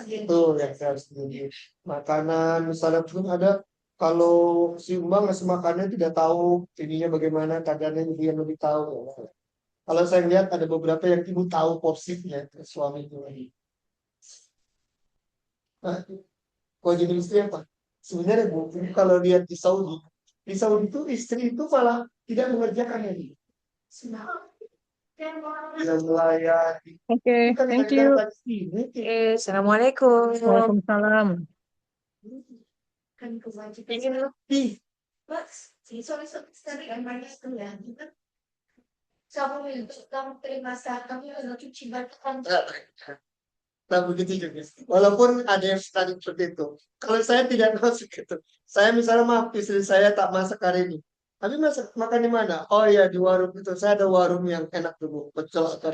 itu yang saya harus tinggi. Makanan misalnya pun ada kalau si Mbak ngasih makannya tidak tahu ininya bagaimana kadarnya dia lebih tahu. Kalau saya lihat ada beberapa yang ibu tahu porsinya suami itu lagi. Nah, kewajiban istri apa? Sebenarnya Bu, kalau lihat di Saudi itu istri itu malah tidak mengerjakannya dia. Dia melayani. Okay, Bukan thank gara-gara you. tadi ini. Assalamualaikum. Waalaikumsalam. kan kewajiban. Ingin lebih. Mas, soalnya sekali kan banyak sekali kita sama untuk kamu terima saat kami harus cuci baju kan. Nah, begitu juga. Walaupun ada yang tadi seperti itu. Kalau saya tidak masuk itu. Saya misalnya maaf istri saya tak masak hari ini. Tapi masak makan di mana? Oh ya di warung itu. Saya ada warung yang enak dulu. Pecel atau